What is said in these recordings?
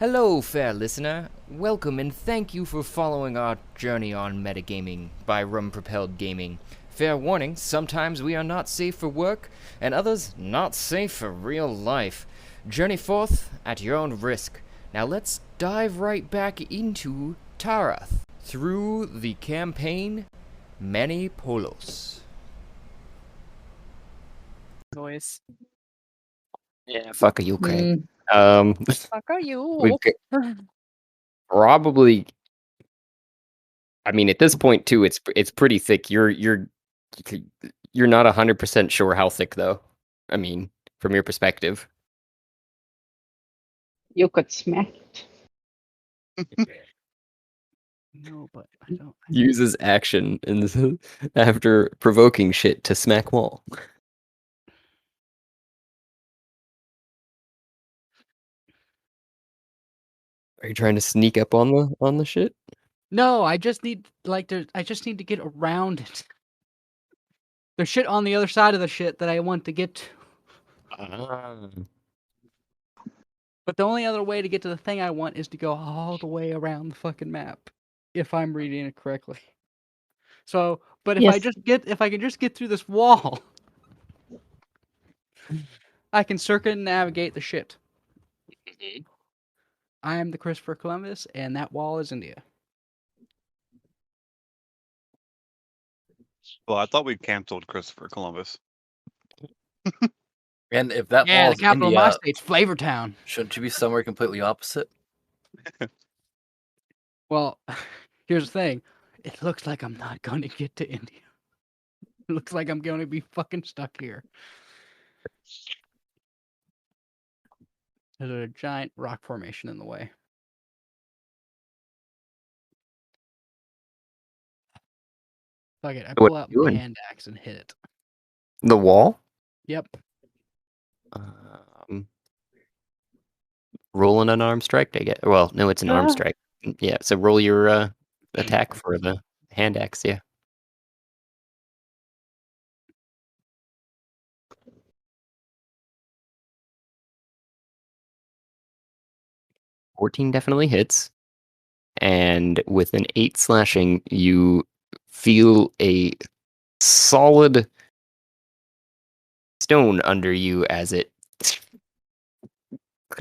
Hello, fair listener. Welcome and thank you for following our journey on metagaming by Rum Propelled Gaming. Fair warning, sometimes we are not safe for work, and others not safe for real life. Journey forth at your own risk. Now let's dive right back into Tarath through the campaign Many Polos. Noise. Yeah, fuck, are you okay? Fuck are you? We've probably. I mean, at this point too, it's pretty thick. You're not 100% sure how thick though. I mean, from your perspective. You could smack it. No, but I don't. Uses action after provoking shit to smack wall. Are you trying to sneak up on the shit? No, I just need I just need to get around it. There's shit on the other side of the shit that I want to get to. Ah. But the only other way to get to the thing I want is to go all the way around the fucking map, if I'm reading it correctly. So, but if I can just get through this wall, I can circumnavigate the shit. I am the Christopher Columbus, and that wall is India. Well, I thought we'd canceled Christopher Columbus. And if that Yeah, wall the is capital India, of my state's Flavortown. shouldn't you be somewhere completely opposite? Well, here's the thing. It looks like I'm not going to get to India. It looks like I'm going to be fucking stuck here. There's a giant rock formation in the way. Fuck it. I What pull are out you my doing? hand axe and hit it. The wall? Yep. Roll an unarmed strike, I guess. Well, no, it's an armed strike. Yeah, so roll your attack for the hand axe, yeah. 14 definitely hits. And with an 8 slashing, you feel a solid stone under you as it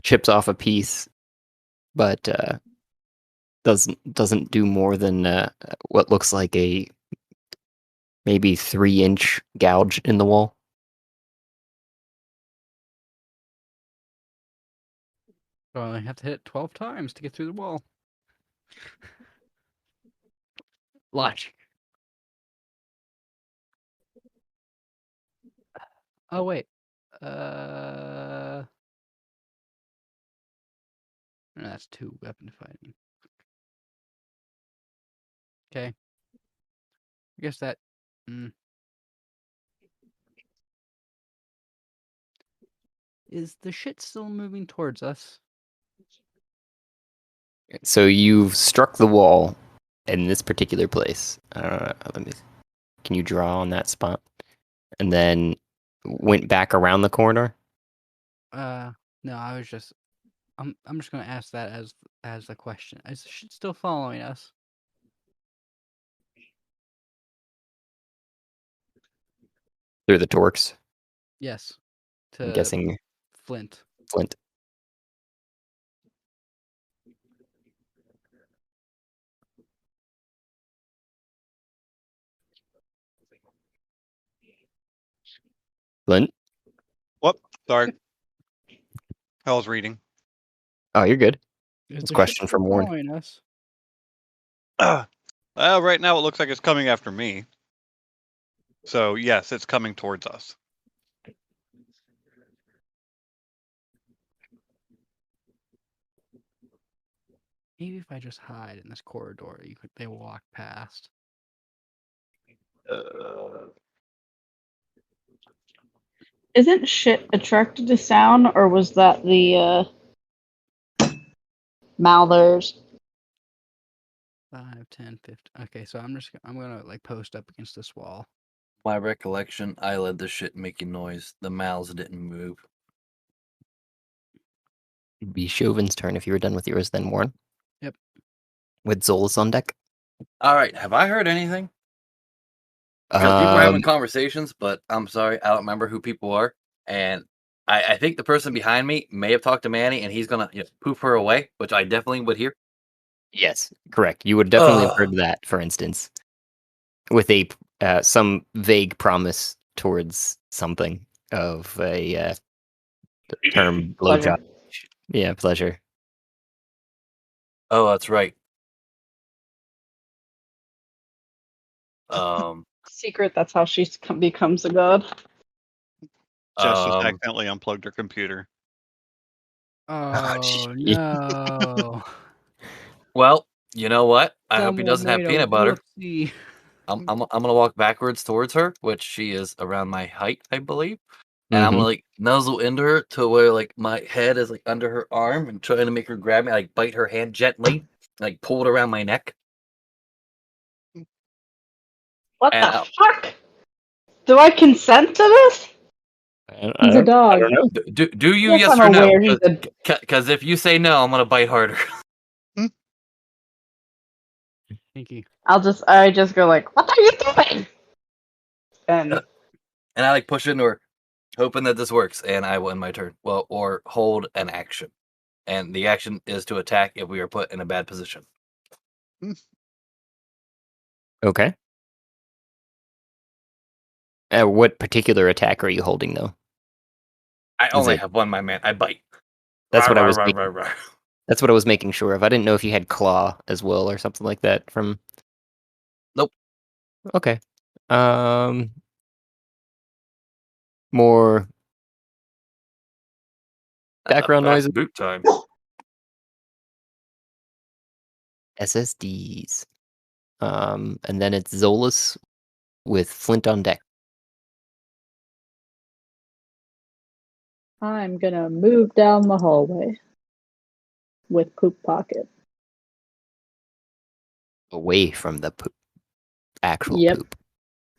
chips off a piece, but doesn't do more than what looks like a maybe 3-inch gouge in the wall. So I have to hit it 12 times to get through the wall. Logic. Oh, wait. No, that's 2 weapon fighting. Okay. I guess that... Is the shit still moving towards us? So you've struck the wall in this particular place. Can you draw on that spot? And then went back around the corner? No, I was just... I'm just gonna ask that as a question. Is the shit still following us? Through the torques? Yes. I'm guessing Flint. Flint. Flint? Whoop, sorry. I was reading. Oh, you're good. Is It's the a question shit from Warren. following us? Well, right now it looks like it's coming after me. So, yes, it's coming towards us. Maybe if I just hide in this corridor, they will walk past. Isn't shit attracted to sound, or was that the Mouthers? 5, 10, 15. Okay, so I'm gonna like post up against this wall. My recollection, I led the shit making noise. The mouths didn't move. It'd be Chauvin's turn if you were done with yours, then Warren. Yep. With Zolus on deck. All right. Have I heard anything? Because people are having conversations, but I'm sorry, I don't remember who people are. And I think the person behind me may have talked to Manny, and he's gonna poof her away, which I definitely would hear. Yes, correct. You would definitely have heard that, for instance, with a some vague promise towards something of a term blowjob. Yeah, pleasure. Oh, that's right. Secret, that's how she becomes a god. Jess just accidentally unplugged her computer. Oh no! Well, you know what? I hope he Someone doesn't have made a peanut butter. whoopsie. I'm gonna walk backwards towards her, which she is around my height, I believe. And I'm gonna like nuzzle into her to where like my head is like under her arm and trying to make her grab me, like bite her hand gently, like pull it around my neck. What the fuck? Do I consent to this? He's a dog. I don't know. Do you? Yes, Yes I'm or no? aware he's a- Because if you say no, I'm gonna bite harder. Pinky. I just go like, what are you doing? And I like push into her, hoping that this works, and I win my turn. Well, or hold an action. And the action is to attack if we are put in a bad position. Okay. What particular attack are you holding, though? I only have one, my man. I bite. That's what I was. Rawr. That's what I was making sure of. I didn't know if you had claw as well or something like that from. Nope. Okay. More background noise. Boot time. SSDs. And then it's Zolus with Flint on deck. I'm gonna move down the hallway with Poop Pocket. Away from the poop. Actual Yep. poop.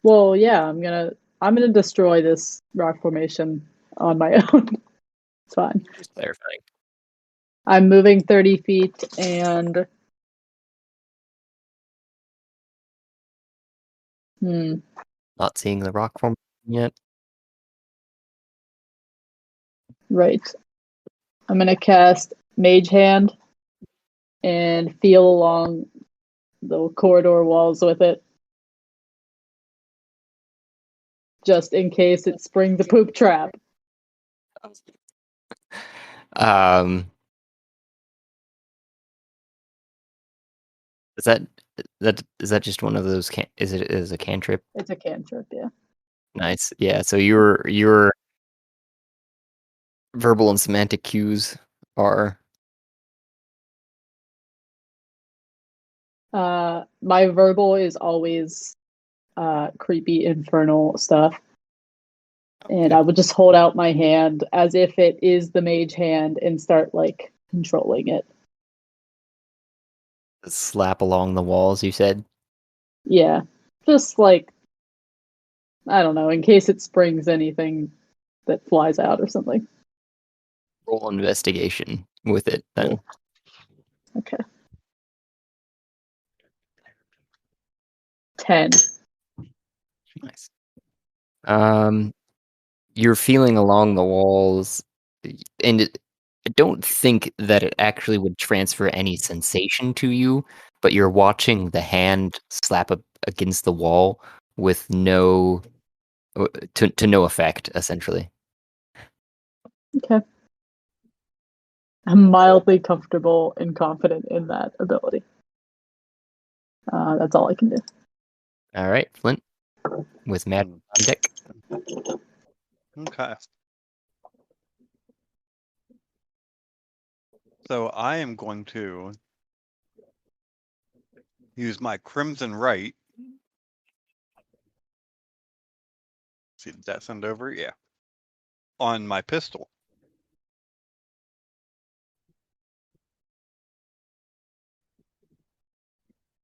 Well, yeah, I'm gonna destroy this rock formation on my own. It's fine. Just clarifying. I'm moving 30 feet and Not seeing the rock formation yet. right. I'm gonna cast Mage Hand and feel along the corridor walls with it. Just in case it springs a poop trap. Is that just one of those is it a cantrip? It's a cantrip, yeah. Nice. Yeah, so your verbal and semantic cues are My verbal is always creepy infernal stuff. And I would just hold out my hand as if it is the mage hand and start like controlling it. slap along the walls, you said? Yeah. Just like, I don't know, in case it springs anything that flies out or something. Roll investigation with it then. Okay. 10. Nice. You're feeling along the walls, and I don't think that it actually would transfer any sensation to you, but you're watching the hand slap up against the wall with no to no effect, essentially. Okay. I'm mildly comfortable and confident in that ability. That's all I can do. All right, Flint with Mad on deck. Okay. So I am going to use my Crimson Right. See, did that send over? Yeah. On my pistol.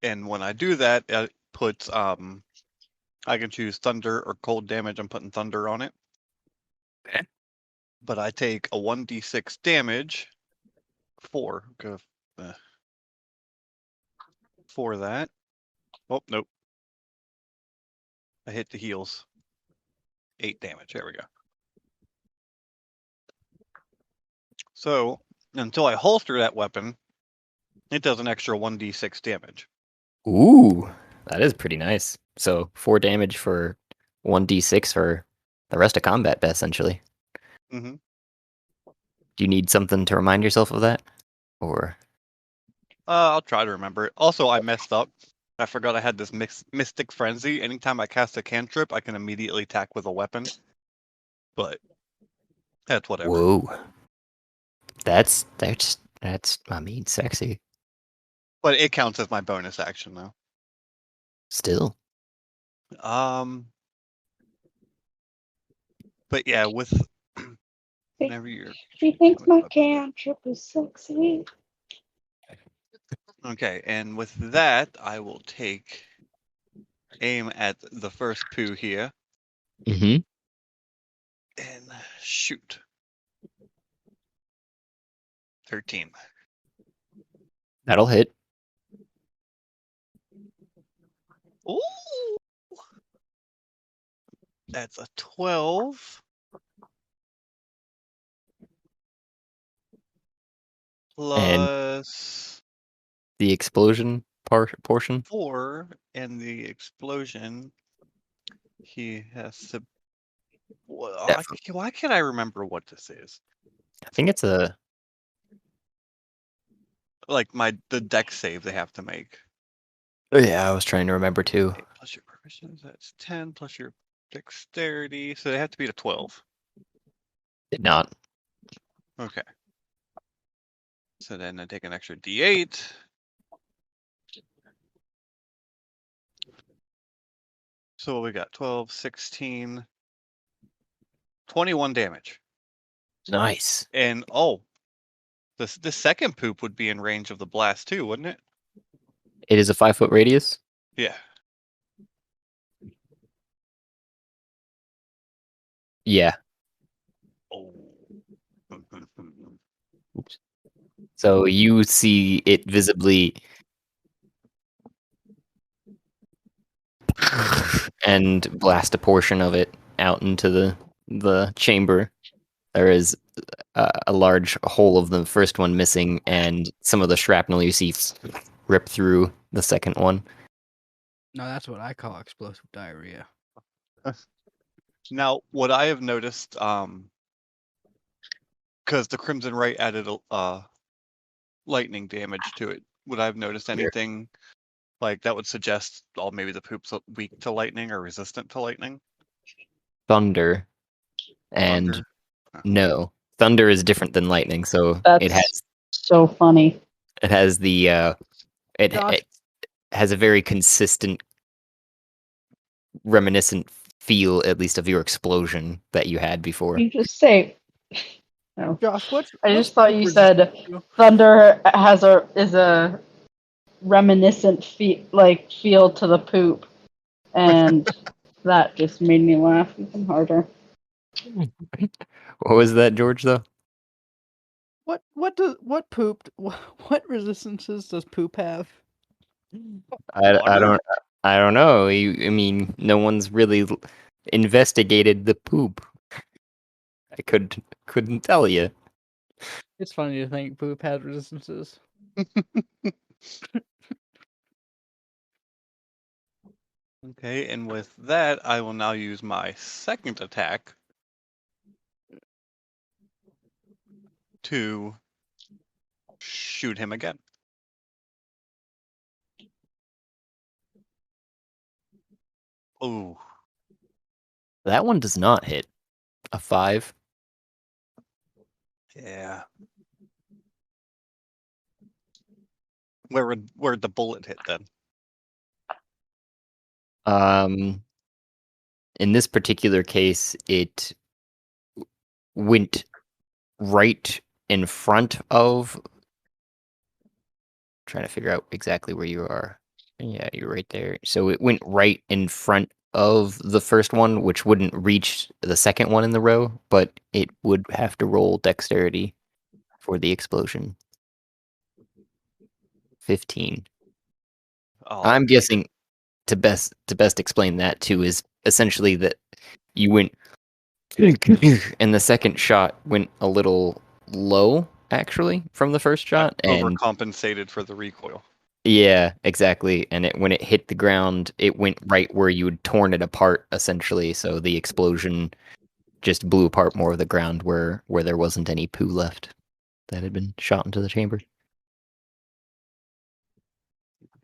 And when I do that, it puts I can choose thunder or cold damage. I'm putting thunder on it. Okay. But I take a 1d6 damage 4. Go for that. Oh, nope. I hit the heels. 8 damage. There we go. So, until I holster that weapon, it does an extra 1d6 damage. Ooh, that is pretty nice. So 4 damage for 1d6 for the rest of combat, essentially. Mm-hmm. Do you need something to remind yourself of that? Or I'll try to remember it. Also, I messed up. I forgot I had this Mystic Frenzy. Anytime I cast a cantrip, I can immediately attack with a weapon. But that's whatever. whoa. That's I mean, sexy. But it counts as my bonus action though. Still. But yeah, with whenever you're She thinks my cantrip is sexy. okay, and with that, I will take aim at the first poo here Mm-hmm. and shoot. 13. That'll hit. Ooh! That's a 12. Plus The explosion portion? 4, and the explosion, he has to... Why can't I remember what this is? I think it's a... Like the deck save they have to make. Oh, yeah, I was trying to remember too. 8 plus your proficiency, that's 10 plus your dexterity, so they have to be a 12. Did not. Okay. So then I take an extra d8. So we got 12, 16, 21 damage. Nice. And the second poop would be in range of the blast too, wouldn't it? It is a 5-foot radius? Yeah. Yeah. Oh. Oops. So you see it visibly and blast a portion of it out into the chamber. There is a large hole of the first one missing, and some of the shrapnel you see rip through the second one. No, that's what I call explosive diarrhea. Now, what I have noticed, because the Crimson Right added lightning damage to it, would I have noticed anything like that would suggest, maybe the poop's weak to lightning or resistant to lightning? Thunder. And Thunder? no, thunder is different than lightning, so That's it has so funny. it has the it Josh- has a very consistent, reminiscent feel, at least, of your explosion that you had before. You just say. No. Josh, I just thought you said thunder is a reminiscent feel to the poop, and that just made me laugh even harder. What was that, George? Though What resistances does poop have? I don't know. I mean, no one's really investigated the poop. I couldn't tell you. It's funny to think poop has resistances. Okay, and with that, I will now use my second attack to shoot him again. Ooh. That one does not hit. A 5. Yeah. Where'd the bullet hit then? In this particular case, it went right in front of. Trying to figure out exactly where you are. Yeah, you're right there. So it went right in front of the first one, which wouldn't reach the second one in the row, but it would have to roll dexterity for the explosion. 15. Oh, I'm guessing to best explain that too is essentially that you went and the second shot went a little low actually from the first shot, and overcompensated for the recoil. yeah, exactly. And when it hit the ground, it went right where you had torn it apart essentially. So the explosion just blew apart more of the ground where there wasn't any poo left that had been shot into the chamber.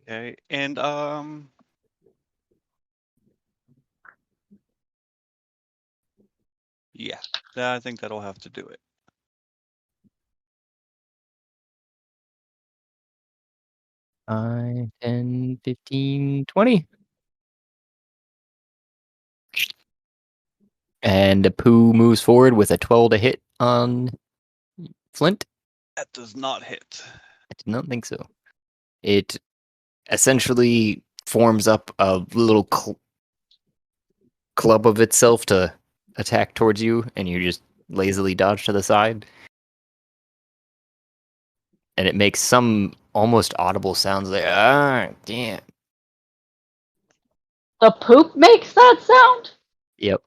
Okay, and yeah, I think that'll have to do it. 5, 10, 15, 20. And the poo moves forward with a 12 to hit on Flint. That does not hit. I did not think so. It essentially forms up a little club of itself to attack towards you, and you just lazily dodge to the side. And it makes some almost audible sounds like, ah, damn. The poop makes that sound? Yep.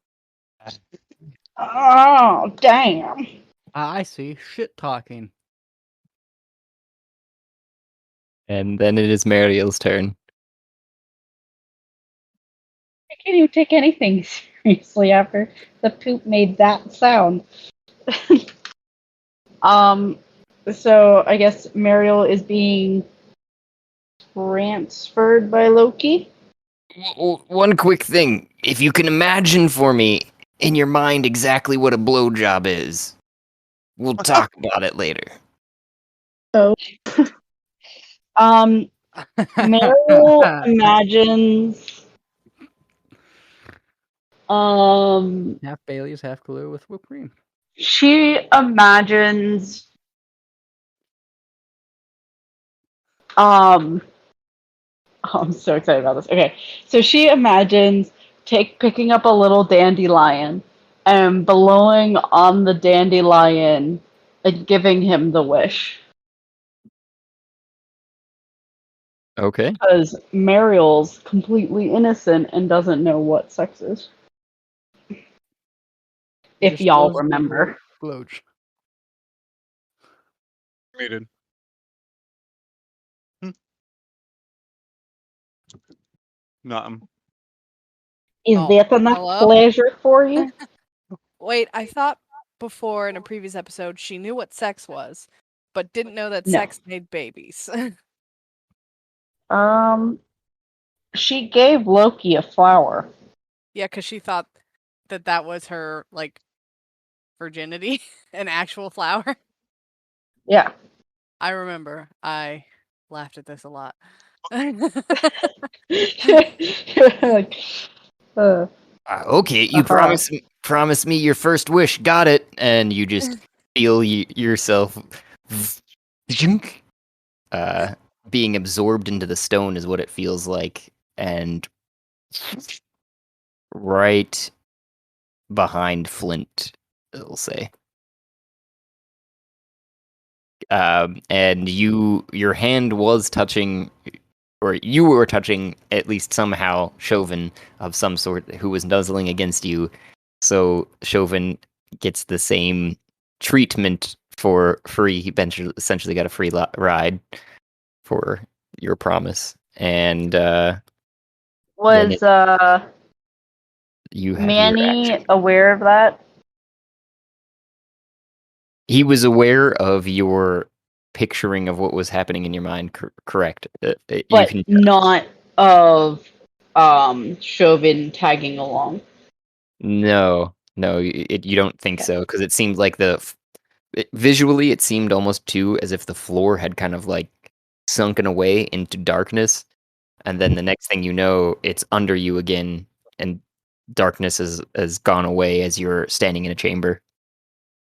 Oh, damn. I see. Shit talking. And then it is Mariel's turn. I can't even take anything seriously after the poop made that sound. So I guess Mariel is being transferred by Loki. One quick thing. If you can imagine for me in your mind exactly what a blowjob is, we'll talk about it later. Oh. Mariel imagines half Bailey's, half Kahlua with whipped cream. she imagines oh, I'm so excited about this. Okay. So she imagines picking up a little dandelion and blowing on the dandelion and giving him the wish. Okay. Because Mariel's completely innocent and doesn't know what sex is. If Just y'all does the remember. Gloach. Muted. Nothing. Is Oh, that enough hello? pleasure for you? Wait, I thought before in a previous episode she knew what sex was, but didn't know that No. sex made babies. She gave Loki a flower. Yeah, because she thought that that was her, like, virginity, an actual flower. Yeah. I remember. I laughed at this a lot. Like, Okay, you promised me your first wish. Got it. And you just feel yourself being absorbed into the stone is what it feels like, and right behind Flint, it'll say. And your hand was touching, or you were touching at least somehow Chauvin of some sort who was nuzzling against you. So Chauvin gets the same treatment for free. He essentially got a free ride for your promise. And was you have Manny your action. aware of that? He was aware of your picturing of what was happening in your mind, correct? But not of Chauvin tagging along. No, you don't think so, because it seemed like visually it seemed almost too as if the floor had kind of like sunken away into darkness, and then the next thing you know, it's under you again, and darkness has gone away as you're standing in a chamber.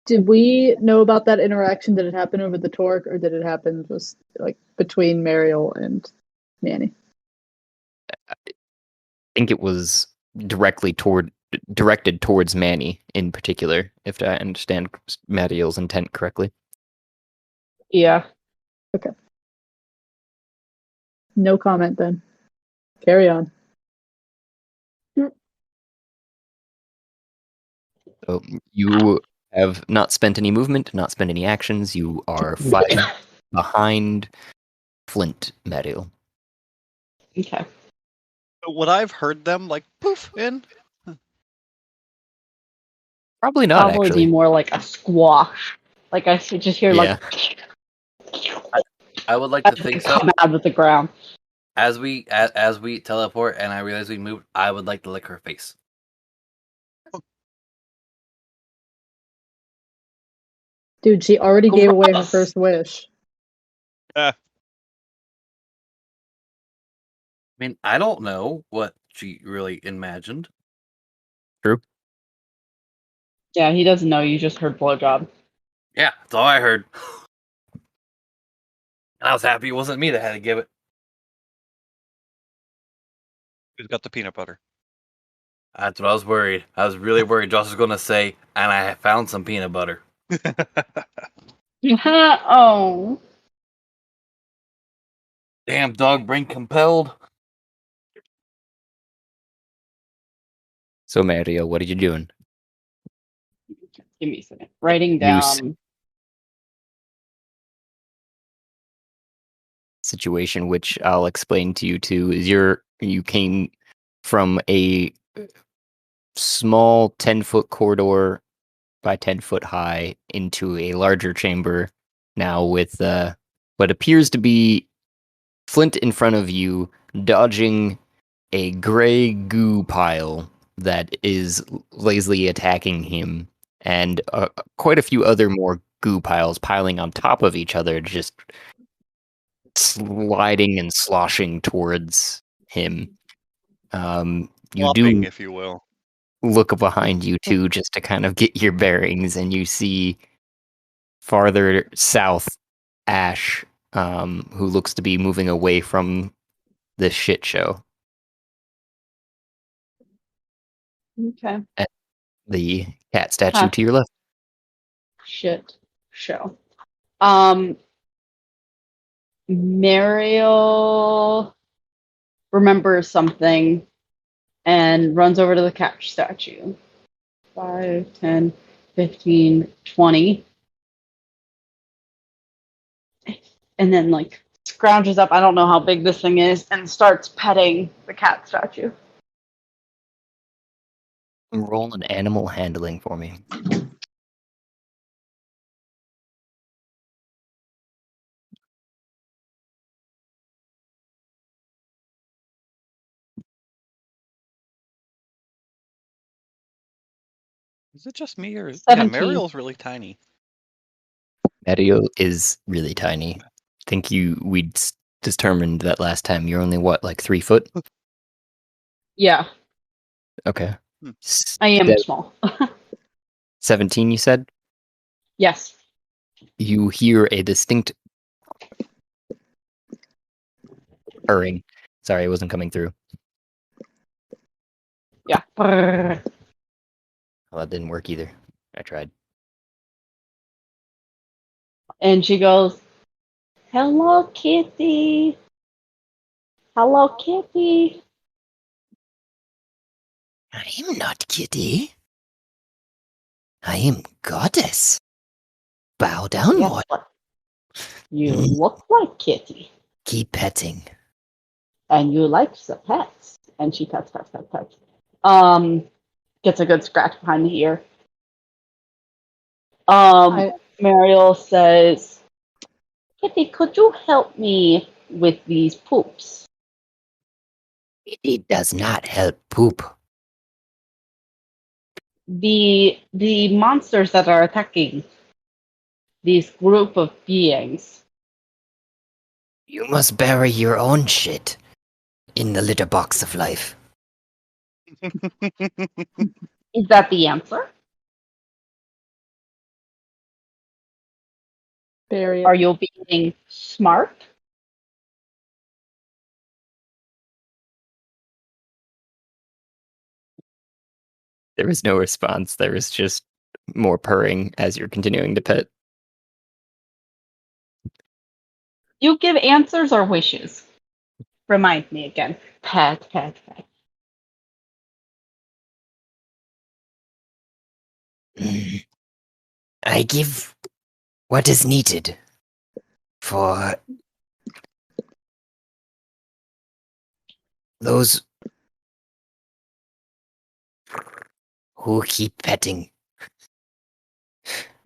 Did we know about that interaction? Did it happen over the torque, or did it happen just like between Mariel and Manny? I think it was directed towards Manny in particular, if I understand Mariel's intent correctly. Yeah. Okay. No comment then. Carry on. So you have not spent any movement, not spent any actions. You are 5 behind Flint, Mariel. Okay. Would I have heard them like poof in? Probably not, Probably actually. be more like a squash. Like I should just hear Yeah. I would like like to think so. come out of the ground. As we teleport and I realize we moved, I would like to lick her face. Dude, she already gave away her Gross. first wish. I mean, I don't know what she really imagined. Yeah, he doesn't know. You just heard blowjob. Yeah, that's all I heard. And I was happy it wasn't me that had to give it. Who's got the peanut butter? That's what I was worried. I was really worried Josh was going to say, and I found some peanut butter. Oh. Damn, dog brain compelled. So, Mario, what are you doing? Give me a second. Writing You s- down. Situation, which I'll explain to you too, is you came from a small 10-foot corridor by 10 foot high into a larger chamber now with what appears to be Flint in front of you, dodging a gray goo pile that is lazily attacking him, and quite a few other more goo piles piling on top of each other, just sliding and sloshing towards him. You Flopping, do if you will. look behind you too, just to kind of get your bearings, and you see farther south Ash, who looks to be moving away from this shit show. Okay. The cat statue Huh. to your left. Shit. Show. Mariel remembers something and runs over to the cat statue. 5, 10, 15, 20. And then, like, scrounges up, I don't know how big this thing is, and starts petting the cat statue. Roll an animal handling for me. Is it just me or 17. Mariel's really tiny. Mario is really tiny. I think we determined that last time you're only what, like 3 foot? Yeah, Okay. Hmm. I am Sev- small. 17, you said? Yes. You hear a distinct purring. Sorry, it wasn't coming through. Yeah. Brrr. Well, that didn't work either. I tried. And she goes, "Hello, kitty. Hello, kitty." I am not kitty. I am goddess. Bow down, Yes, what? but you look like kitty. Keep petting. And you like the pets. And she pets. Gets a good scratch behind the ear. I Mariel says, "Kitty, could you help me with these poops?" It does not help poop. The monsters that are attacking this group of beings. You must bury your own shit in the litter box of life. Is that the answer? bury Are it. you being smart? There is no response. There is just more purring as you're continuing to pet. You give answers or wishes? Remind me again. Pet, pet, pet. I give what is needed for those who keep petting.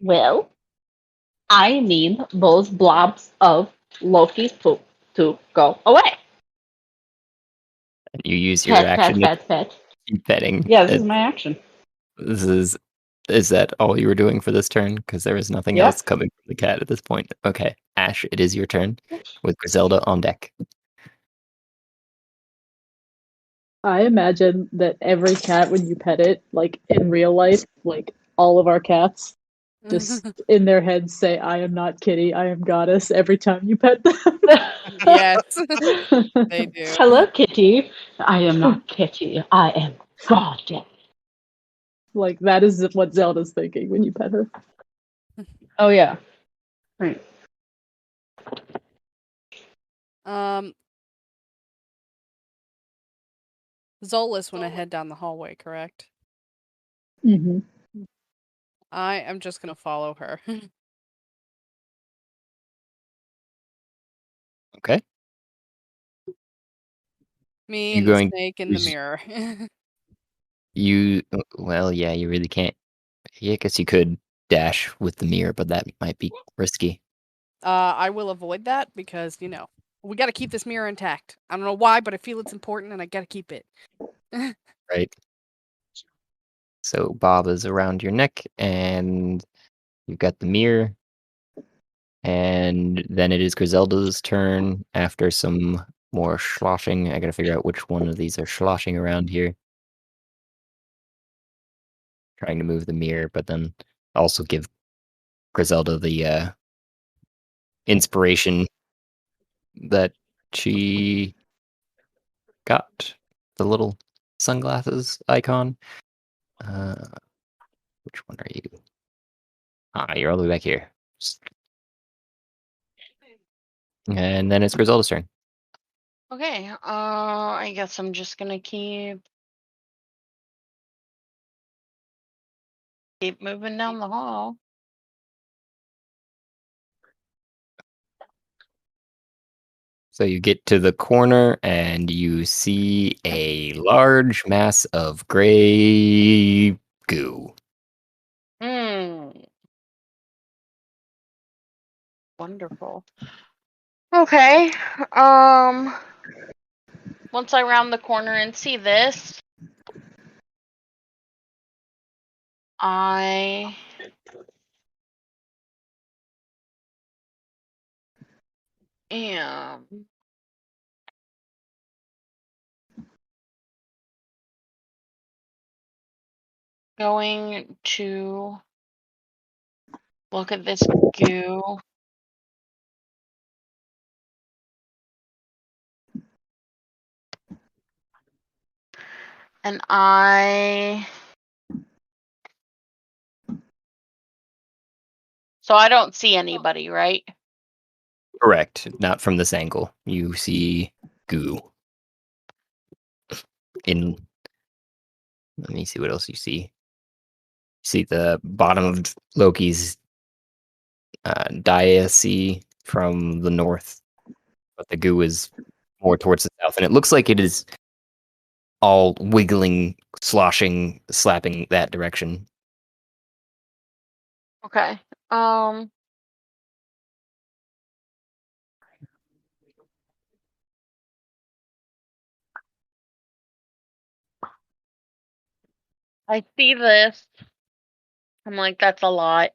Well, I need those blobs of Loki's poop to go away. And you use your Pet, action pet, to pet, pet. keep petting. Yeah, this is my action. This is that all you were doing for this turn? Because there was nothing Yep. else coming from the cat at this point. Okay, Ash, it is your turn with Griselda on deck. I imagine that every cat, when you pet it, like in real life, like all of our cats, just in their heads say, "I am not Kitty, I am Goddess," every time you pet them. Yes, they do. Hello, Kitty. I am not Kitty. I am Goddess. Like, that is what Zelda's thinking when you pet her. Oh, yeah. Right. Zolas went ahead down the hallway, correct? Mm-hmm. I am just gonna follow her. Okay. Me You and the going- snake in the mirror. Well, yeah, you really can't. Yeah, I guess you could dash with the mirror, but that might be risky. I will avoid that because, we gotta keep this mirror intact. I don't know why, but I feel it's important and I gotta keep it. Right. So Bob is around your neck, and you've got the mirror. And then it is Griselda's turn after some more sloshing. I gotta figure out which one of these are sloshing around here. Trying to move the mirror, but then also give Griselda the inspiration that she got. The little sunglasses icon. Which one are you? You're all the way back here. And then it's Griselda's turn. Okay, I guess I'm just gonna keep moving down the hall. So you get to the corner and you see a large mass of gray goo. Wonderful. Okay. Once I round the corner and see this, I am going to look at this goo. And so I don't see anybody, right? Correct. Not from this angle. You see goo. Let me see what else you see. You see the bottom of Loki's diacy from the north, but the goo is more towards the south, and it looks like it is all wiggling, sloshing, slapping that direction. Okay. I see this. I'm like, that's a lot.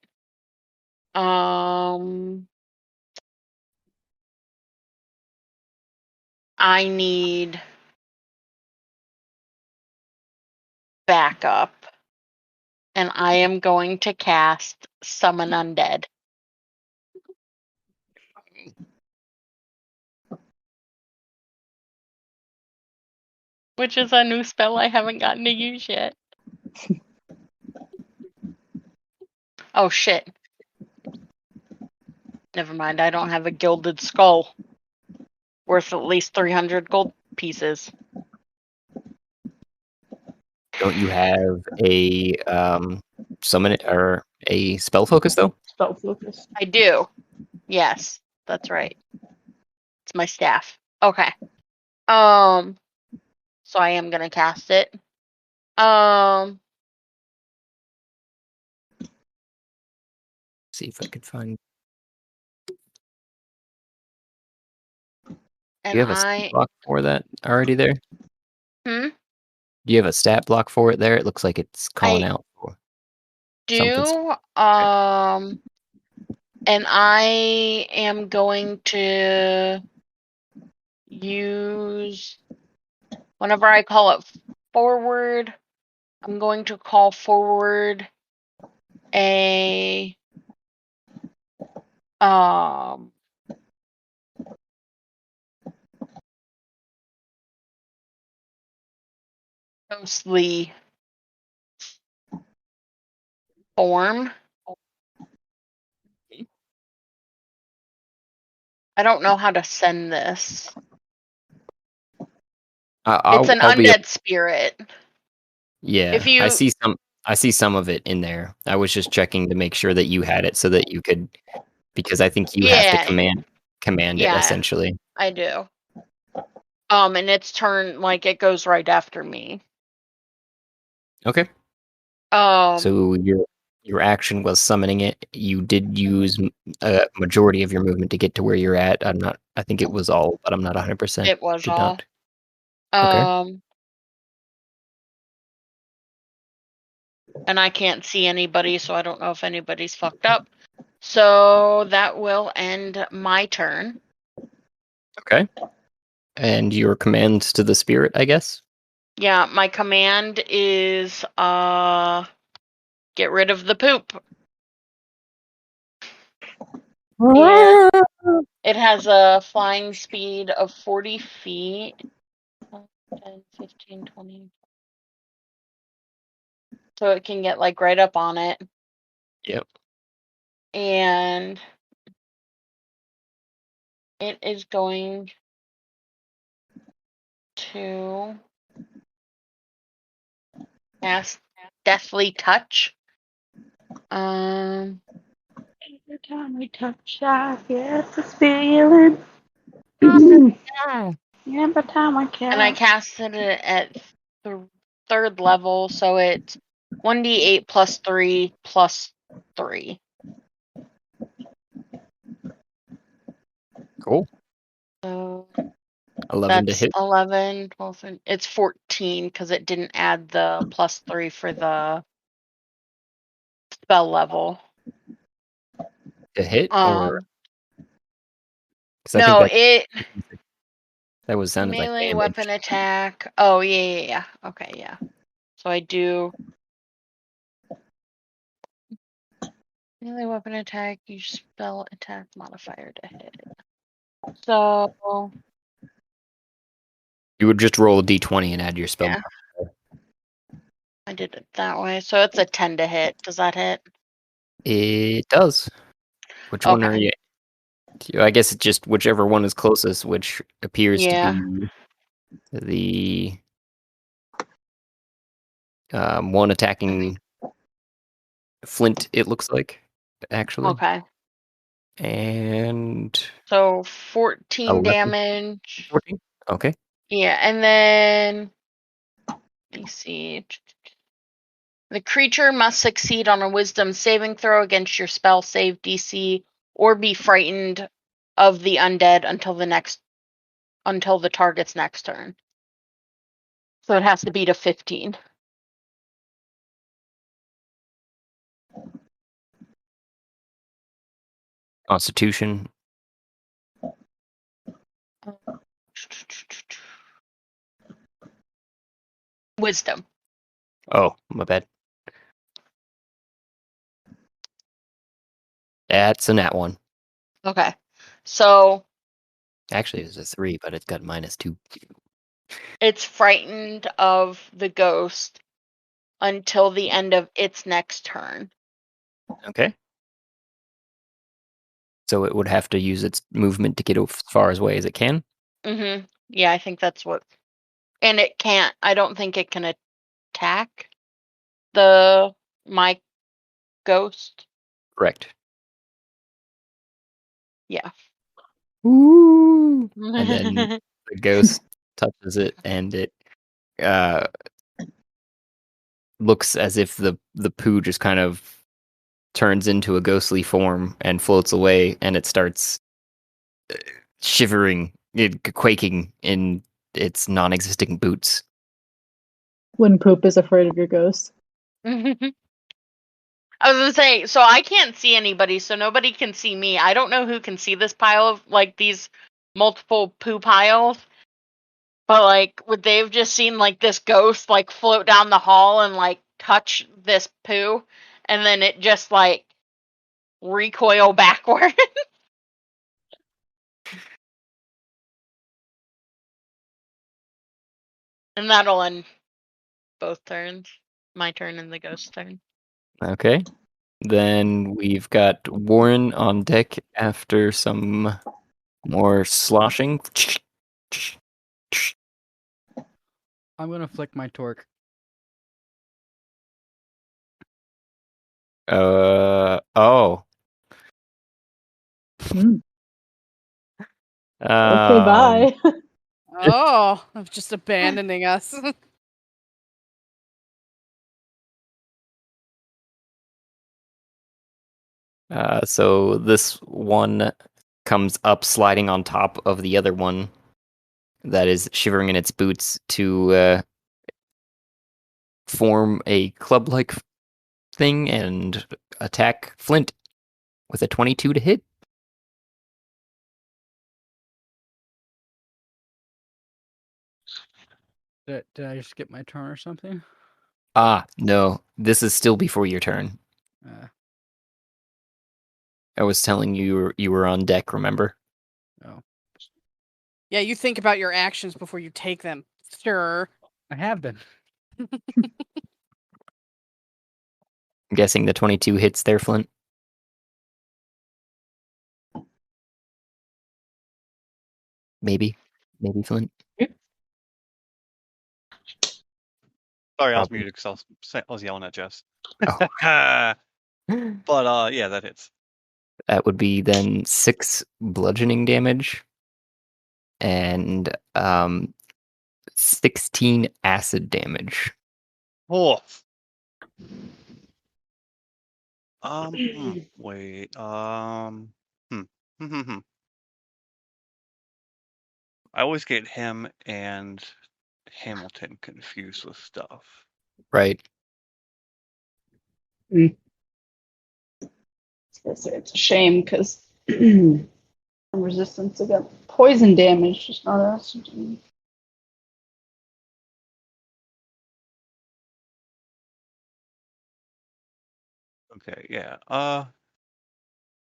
I need backup. And I am going to cast Summon Undead. Which is a new spell I haven't gotten to use yet. Oh shit. Never mind, I don't have a gilded skull. worth at least 300 gold pieces. Don't you have a summon or a spell focus though? Spell focus. I do. Yes, that's right. It's my staff. Okay. So I am gonna cast it. See if I could find. And Do you have a stat block for that already there? Hmm? Do you have a stat block for it there? It looks like it's calling out for something. And I am going to use whenever I call it forward, I'm going to call forward a ghostly form. I don't know how to send this. It's an undead spirit. Yeah, If you, I see some of it in there. I was just checking to make sure that you had it so that you could, because I think you have to command it Yeah. essentially. I do. And its turn, like it goes right after me. Okay. So your action was summoning it. You did use a majority of your movement to get to where you're at. I think it was all, but I'm not 100%. It was all. Okay. And I can't see anybody, so I don't know if anybody's fucked up. So that will end my turn. Okay. And your commands to the spirit, I guess? Yeah, my command is get rid of the poop. And it has a flying speed of 40 feet. 10, 15, 20. So it can get like right up on it. Yep. And it is going to cast Deathly Touch. Every time we touch, I get this feeling. Every time I cast. And I casted it at the third level, so it's 1d8 plus 3 plus 3. Cool. So 11 to that's hit. 11, 12, it's 14 because it didn't add the plus 3 for the spell level. To hit or? No, that was sounded like melee damage. weapon attack. Oh yeah. Okay, yeah. So I do melee weapon attack. Use spell attack modifier to hit. So You would just roll a d20 and add your spell. Yeah. I did it that way. So it's a 10 to hit. Does that hit? It does. Which one are you? I guess it's just whichever one is closest, which appears to be the one attacking Flint, it looks like, actually. Okay. And so 14 11. damage. 14? Okay. Yeah, and then let me see. The creature must succeed on a wisdom saving throw against your spell save DC or be frightened of the undead until the target's next turn. So it has to beat a 15. Constitution. Wisdom. Oh, my bad. That's a nat 1. Okay. So Actually, it was a 3, but it's got -2. it's frightened of the ghost until the end of its next turn. Okay. So it would have to use its movement to get as far away as it can? Yeah, I think that's what. And it can't. I don't think it can attack my ghost. Correct. Yeah. Ooh. And then the ghost touches it, and it looks as if the poo just kind of turns into a ghostly form and floats away, and it starts shivering, quaking in its non-existing boots. When poop is afraid of your ghost. I was gonna say, so I can't see anybody, so nobody can see me. I don't know who can see this pile of like these multiple poo piles, but like would they have just seen like this ghost like float down the hall and like touch this poo, and then it just like recoil backward? And that'll end both turns. My turn and the ghost turn. Okay. Then we've got Warren on deck after some more sloshing. I'm gonna flick my torque. Oh. Okay, bye. Oh, of just abandoning us. So this one comes up sliding on top of the other one that is shivering in its boots to form a club-like thing and attack Flint with a 22 to hit. Did I just skip my turn or something? Ah, no. This is still before your turn. I was telling you were on deck, remember? Oh, Yeah, you think about your actions before you take them. Sure. I have been. I'm guessing the 22 hits there, Flint. Maybe. Maybe, Flint. Sorry, I was Probably. muted because I was yelling at Jess. Oh. But yeah, that hits. That would be then 6 bludgeoning damage and 16 acid damage. Oh. Wait. I always get him and Hamilton confused with stuff. Right. It's a shame because resistance against poison damage is not acid. Okay, yeah.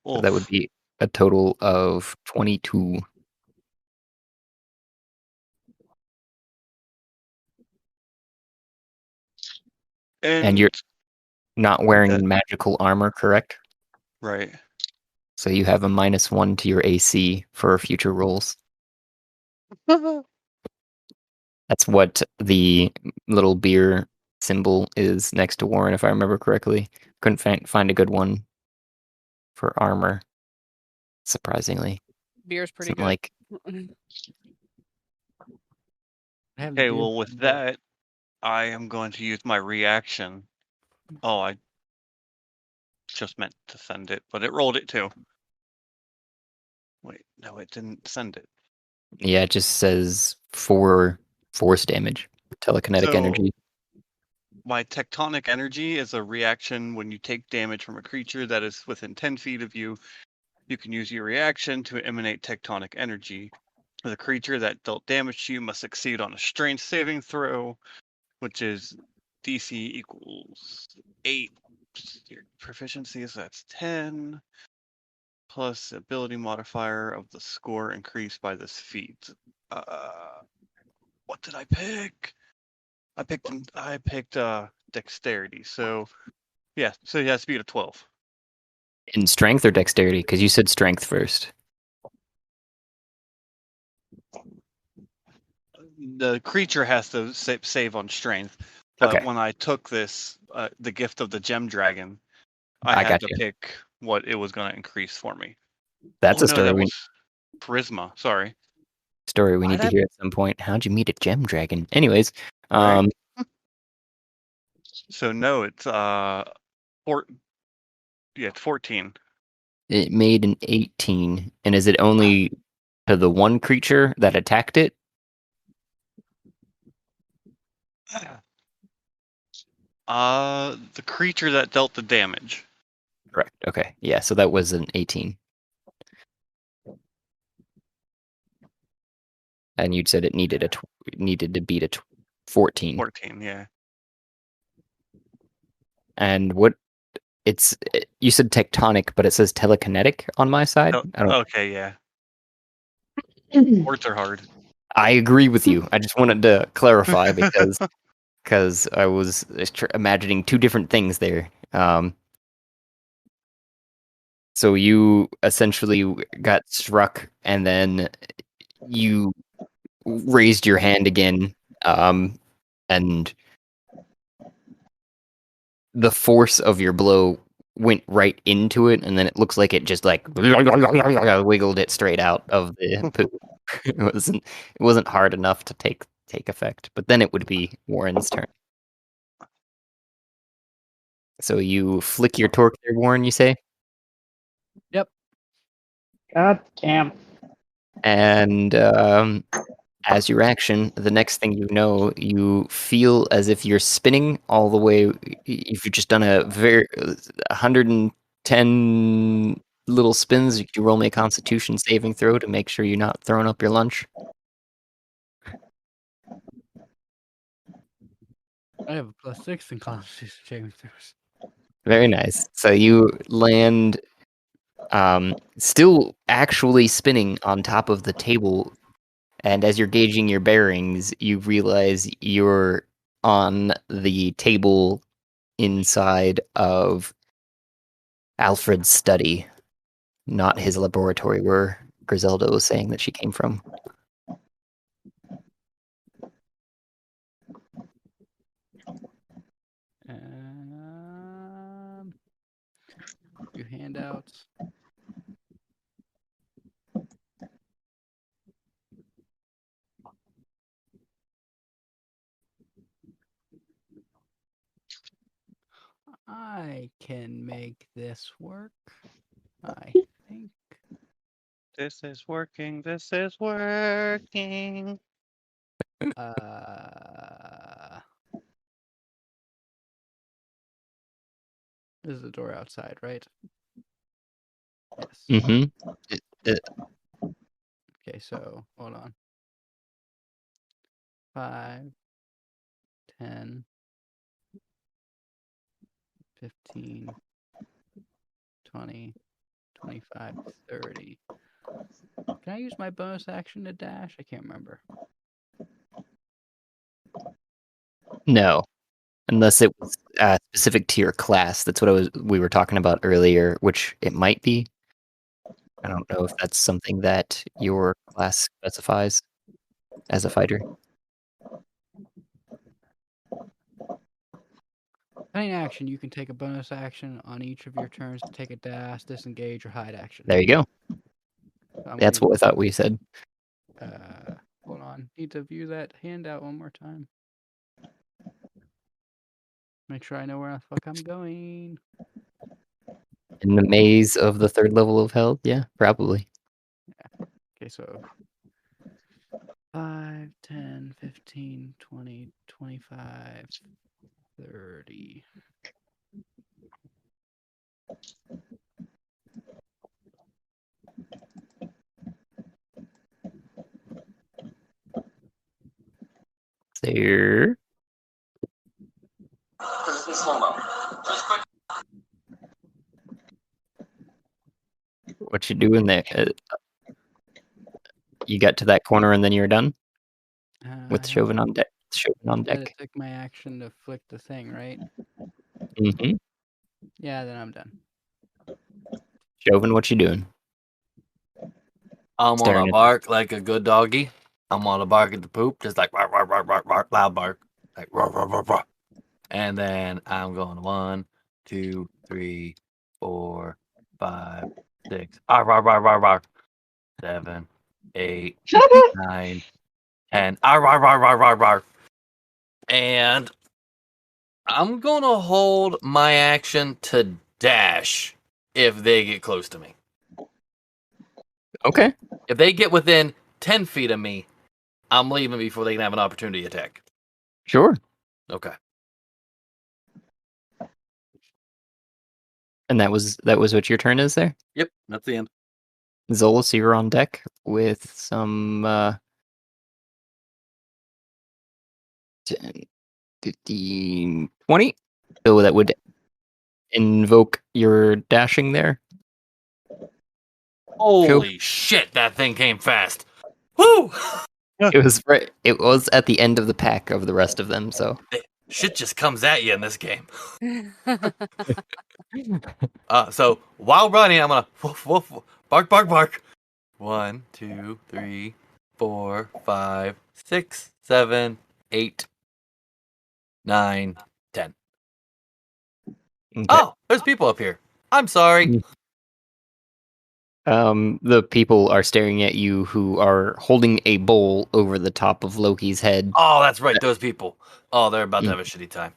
So that would be a total of 22. And you're not wearing magical armor, correct? Right. So you have a -1 to your AC for future rolls. That's what the little beer symbol is next to Warren, if I remember correctly. Couldn't find a good one for armor, surprisingly. Beer's pretty Something good. like Okay, well, with that, I am going to use my reaction. Oh, I just meant to send it, but it rolled it too. Wait, no, it didn't send it. Yeah, it just says 4 force damage, telekinetic energy. My tectonic energy is a reaction when you take damage from a creature that is within 10 feet of you. You can use your reaction to emanate tectonic energy. The creature that dealt damage to you must succeed on a strength saving throw, which is DC equals 8. Your proficiency, so that's 10. Plus ability modifier of the score increased by this feat. What did I pick? I picked dexterity. So yeah, so he has to be a 12. In strength or dexterity? Because you said strength first. the creature has to save on strength. But Okay. when I took this, the gift of the gem dragon, I I had got to you. pick what it was going to increase for me. That's Oh a no, story that we was charisma. Sorry. need Why'd to I- hear at some point. How'd you meet a gem dragon? Anyways, Right. So no, it's it's 14. it made an 18, and is it only to the one creature that attacked it? The creature that dealt the damage. Correct. Okay. Yeah. So that was an 18. And you'd said it needed needed to beat a 14. 14, yeah. And what you said tectonic, but it says telekinetic on my side. Oh, I don't. okay, yeah. Words are hard. I agree with you. I just wanted to clarify because I was imagining two different things there. So you essentially got struck, and then you raised your hand again, and the force of your blow went right into it, and then it looks like it just like wiggled it straight out of the poop. It wasn't hard enough to take effect, but then it would be Warren's turn. So you flick your torque there, Warren, you say? Yep. God damn. And as your action, the next thing you know, you feel as if you're spinning all the way. If you've just done a 110 little spins, you roll me a Constitution saving throw to make sure you're not throwing up your lunch. I have a +6 in Constitution saving throws. Very nice. So you land, still actually spinning on top of the table. And as you're gauging your bearings, you realize you're on the table inside of Alfred's study, not his laboratory where Griselda was saying that she came from. Few handouts. I can make this work. I think. This is working. This is working. This is the door outside, right? Yes. Mm-hmm. Okay, so hold on. 5, 10, 15, 20, 25, 30. Can I use my bonus action to dash? I can't remember. No, unless it was specific to your class. That's what we were talking about earlier, which it might be. I don't know if that's something that your class specifies as a fighter. Any action, you can take a bonus action on each of your turns to take a dash, disengage, or hide action. There you go. So That's what I thought we said. Hold on. Need to view that handout one more time. Make sure I know where the fuck I'm going. In the maze of the third level of hell? Yeah, probably. Yeah. Okay, so 5, 10, 15, 20, 25, 30. There. What you doing there? You got to that corner and then you're done with Chauvin on deck. Chauvin on deck. I took my action to flick the thing, right? Mm-hmm. Yeah, then I'm done. Chauvin, what you doing? I'm Staring gonna at- bark like a good doggy. I'm gonna bark at the poop, just like bark, bark, bark, bark, bark, loud bark, like roar, roar, roar, roar. And then I'm going 1, 2, 3, 4, 5, 6, bark, bark, bark, bark, bark, 7, 8, 9, 10, bark, bark, bark, bark, bark, bark. And I'm gonna hold my action to dash if they get close to me. Okay. If they get within 10 feet of me, I'm leaving before they can have an opportunity attack. Sure. Okay. And that was what your turn is there? Yep, that's the end. Zolas, you're on deck with some 10, 15, 20. So that would invoke your dashing there. Holy shit, that thing came fast. Woo! It was at the end of the pack of the rest of them, so Shit just comes at you in this game. So while running, I'm gonna woof, woof, woof, bark, bark, bark. 1, 2, 3, 4, 5, 6, 7, 8, 9, 10. okay. Oh, there's people up here. I'm sorry. The people are staring at you who are holding a bowl over the top of Loki's head. Oh, that's right, those people. Oh, they're about to have a shitty time.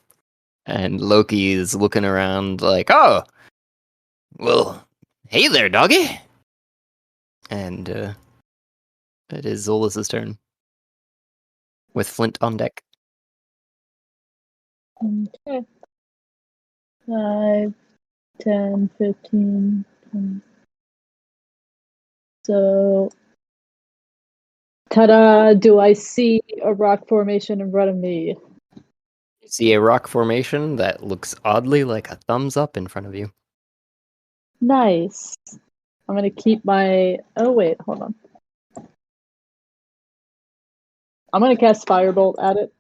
And Loki is looking around like, oh, well, hey there, doggy. And it is Zolas' turn. With Flint on deck. Okay. 5, 10, 15, 20. So, ta-da! Do I see a rock formation in front of me? You see a rock formation that looks oddly like a thumbs up in front of you. Nice. I'm gonna keep my... Oh, wait, hold on. I'm gonna cast Firebolt at it.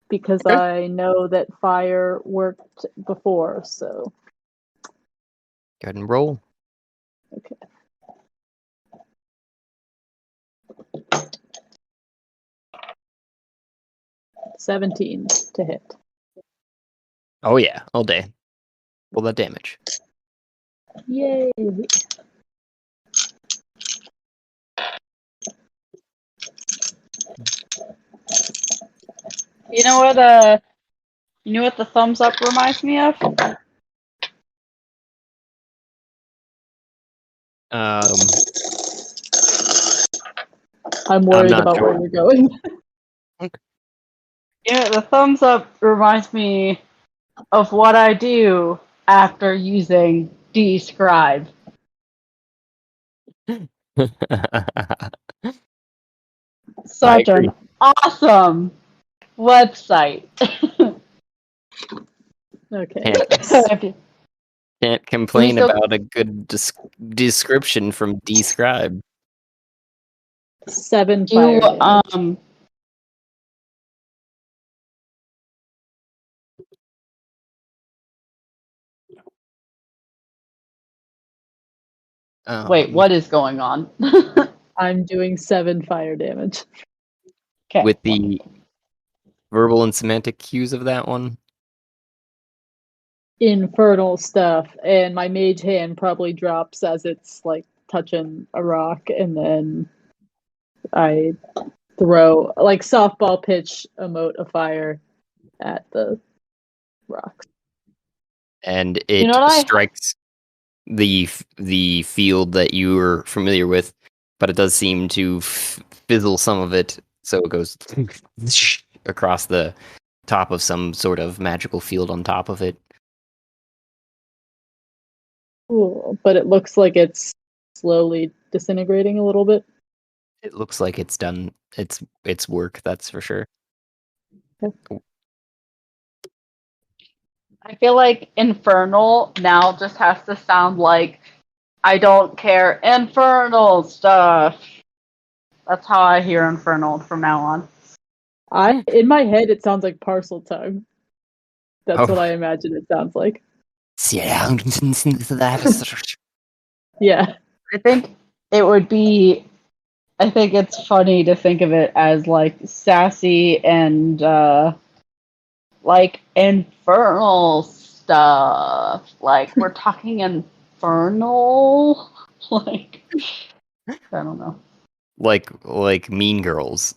Because Okay. I know that fire worked before, so... Go ahead and roll. Okay. $17 to hit. Oh yeah, all day. Roll that damage. Yay! You know what the thumbs up reminds me of? I'm worried not about sure. where you're going. Yeah, the thumbs up reminds me of what I do after using describe. Such agree. an awesome website. Okay. Can't complain still- about a good description from Describe. 7 You fire damage. Wait, what is going on? I'm doing 7 fire damage. Okay. With the verbal and semantic cues of that one? Infernal stuff, and my mage hand probably drops as it's like touching a rock, and then I throw like softball pitch emote of fire at the rocks. And it You know what strikes the field that you are familiar with, but it does seem to fizzle some of it, so it goes across the top of some sort of magical field on top of it. Cool, but it looks like it's slowly disintegrating a little bit. It looks like it's done its work, that's for sure. I feel like infernal now just has to sound like I don't care infernal stuff. That's how I hear infernal from now on. In my head it sounds like parcel tongue. That's Oh. what I imagine it sounds like. Yeah. Yeah. I think it would be I think it's funny to think of it as like sassy and like infernal stuff. Like we're talking infernal. Like I don't know. Like Mean Girls.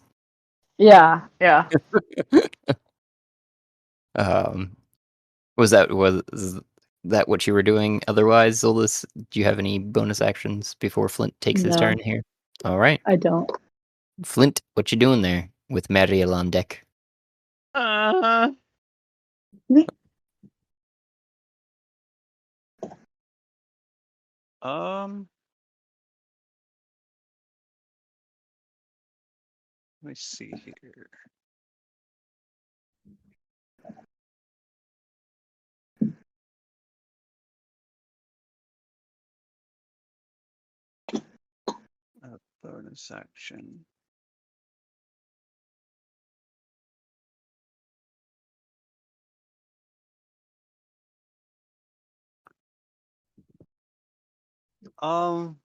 Yeah, yeah. Was that what you were doing? Otherwise, Zolas, do you have any bonus actions before Flint takes his No. turn here? All right, I don't. Flint, what you doing there with Mariel on deck? Let me see here. A bonus action. I'm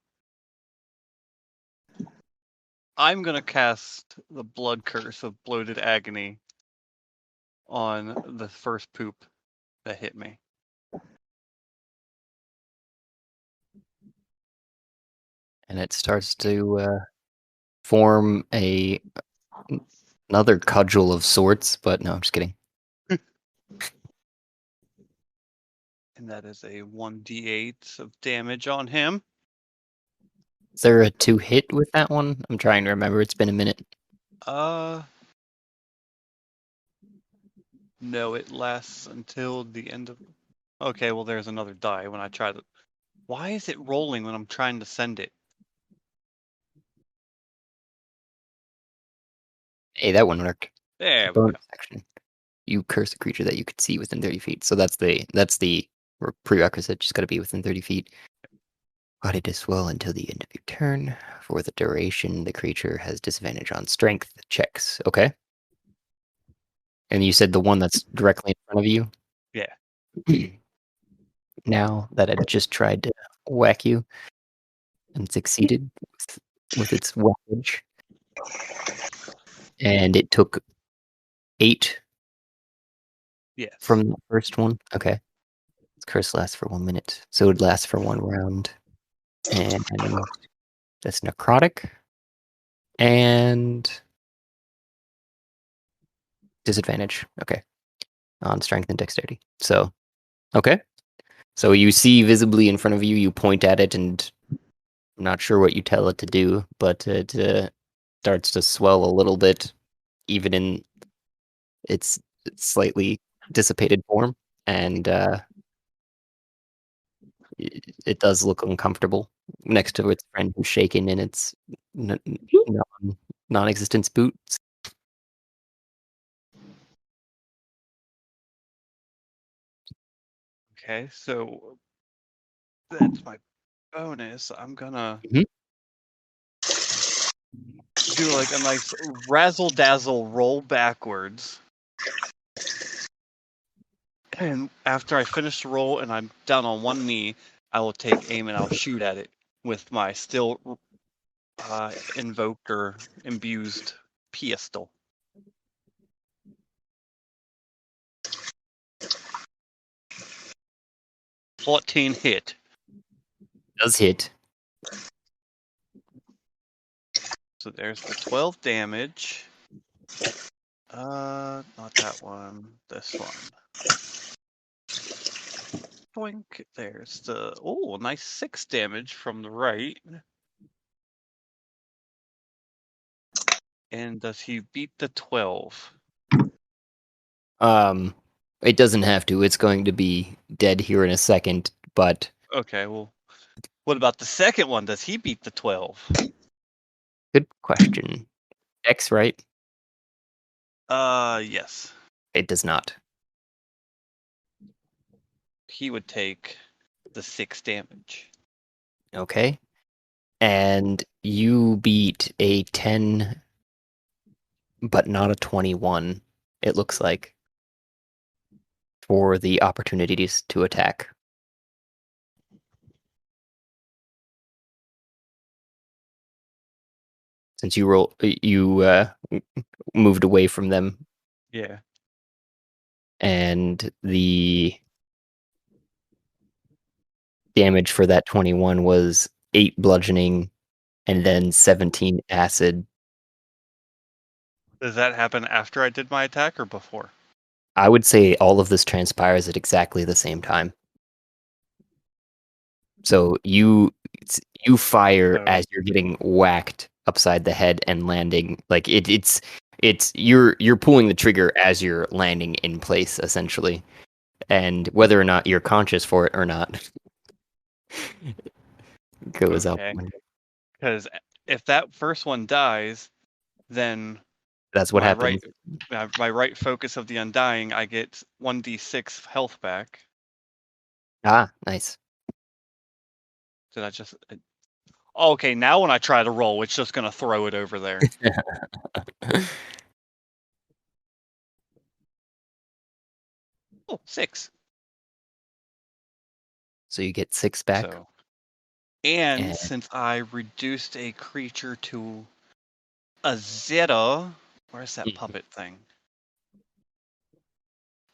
gonna cast the Blood Curse of Bloated Agony on the first poop that hit me. And it starts to form another cudgel of sorts, but no, I'm just kidding. And that is a 1d8 of damage on him. Is there a 2-hit with that one? I'm trying to remember. It's been a minute. No, it lasts until the end of... Okay, well, there's another die when I try to... Why is it rolling when I'm trying to send it? Hey, that one worked. There we go. Bonus action. You curse a creature that you could see within 30 feet. So that's the prerequisite. Just got to be within 30 feet. Body to swell until the end of your turn. For the duration, the creature has disadvantage on strength checks. Okay. And you said the one that's directly in front of you? Yeah. Now that it just tried to whack you and succeeded with its whackage. And it took 8 Yes. from the first one. Okay. Its curse lasts for 1 minute. So it would last for 1 round. And that's necrotic. And disadvantage. Okay. On strength and dexterity. So, okay. So you see visibly in front of you, you point at it, and I'm not sure what you tell it to do, but it starts to swell a little bit, even in its slightly dissipated form, and it does look uncomfortable next to its friend who's shaken in its non-existence boots. Okay, so that's my bonus. I'm gonna do like a nice razzle-dazzle roll backwards. And after I finish the roll and I'm down on one knee, I will take aim and I'll shoot at it with my still invoked or imbused pistol. $14 hit. Does hit. So there's the 12 damage. Not that one. This one. Boink. There's the nice 6 damage from the right. And does he beat the 12? It doesn't have to. It's going to be dead here in a second, but Okay, well, what about the second one? Does he beat the 12? good question. X, right? Yes. It does not. He would take the 6 damage. Okay. And you beat a 10, but not a 21, it looks like, for the opportunities to attack. since you moved away from them, Yeah. and the damage for that 21 was 8 bludgeoning and then 17 acid. Does that happen after I did my attack or before? I would say all of this transpires at exactly the same time. So you fire So- as you're getting whacked upside the head and landing. Like it's you're pulling the trigger as you're landing in place essentially, and whether or not you're conscious for it or not goes out. Okay. Because if that first one dies, then That's what happens. my right focus of the Undying, I get 1d6 health back. Ah, nice. Did I just? Okay, now when I try to roll, it's just gonna throw it over there. Oh, 6. So you get 6 back. So, and And- since I reduced a creature to a 0, where's that Mhm. puppet thing?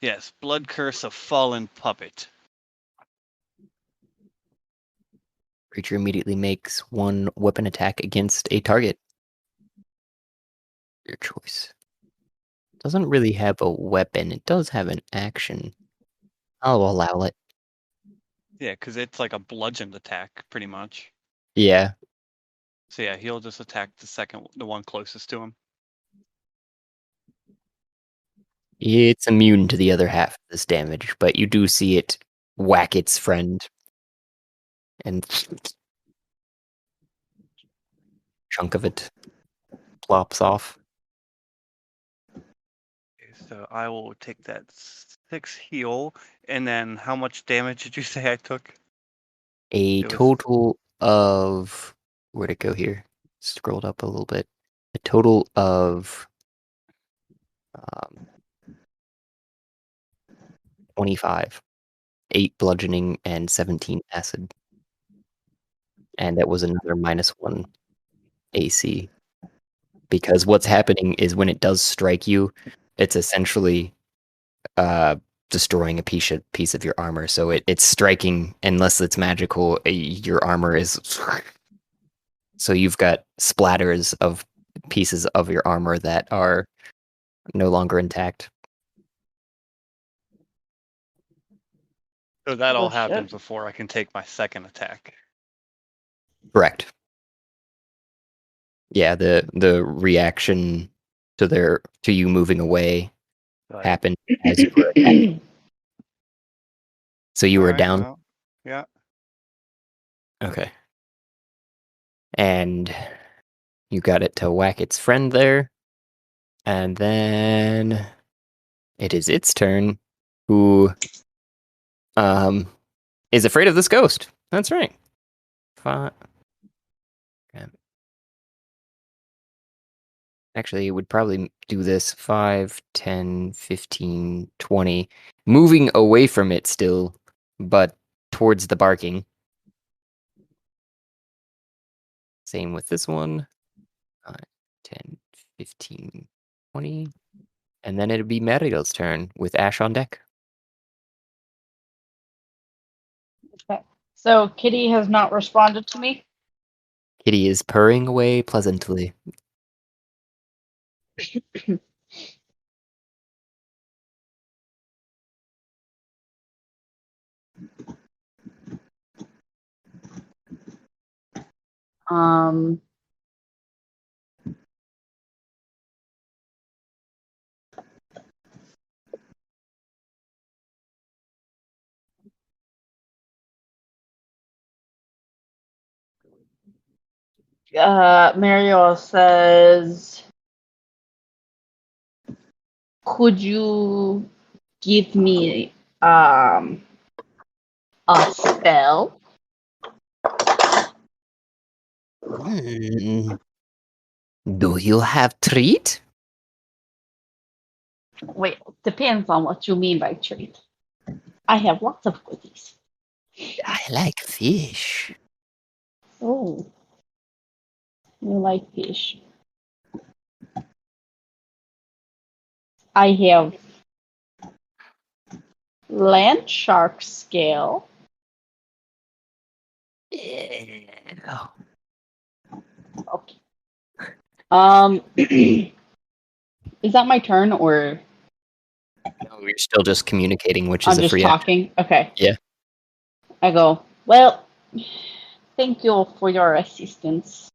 Yes, Blood Curse of Fallen Puppet. Creature immediately makes 1 weapon attack against a target. Your choice. Doesn't really have a weapon. It does have an action. I'll allow it. Yeah, because it's like a bludgeoned attack, pretty much. Yeah. So yeah, he'll just attack the one closest to him. It's immune to the other half of this damage, but you do see it whack its friend. And chunk of it plops off. Okay, so I will take that 6 heal, and then how much damage did you say I took? A It was- total of... Where'd it go here? Scrolled up a little bit. A total of 25. 8 bludgeoning and 17 acid. And that was another -1 AC. Because what's happening is when it does strike you, it's essentially destroying a piece of your armor. So it's striking, unless it's magical, your armor is... So you've got splatters of pieces of your armor that are no longer intact. So that all Oh, shit. happens before I can take my second attack. Correct. Yeah, the reaction to you moving away But- happened as you were attacking. So you were Alright, down. well, yeah. Okay. And you got it to whack its friend there. And then it is its turn, who is afraid of this ghost. That's right. 5. Okay. Actually, it would probably do this 5, 10, 15, 20. Moving away from it still, but towards the barking. Same with this one. 5, 10, 15, 20. And then it'd be Mariel's turn with Ash on deck. So Kitty has not responded to me. Kitty is purring away pleasantly. Um. Mario says, "Could you give me a spell?" Do you have treat? Wait, depends on what you mean by treat. I have lots of goodies. I like fish. Oh, you like fish? I have land shark scale. Yeah. Okay. Is that my turn or No, you're still just communicating, which I'm is a just free action. talking? Okay. Yeah. I go, well, thank you for your assistance.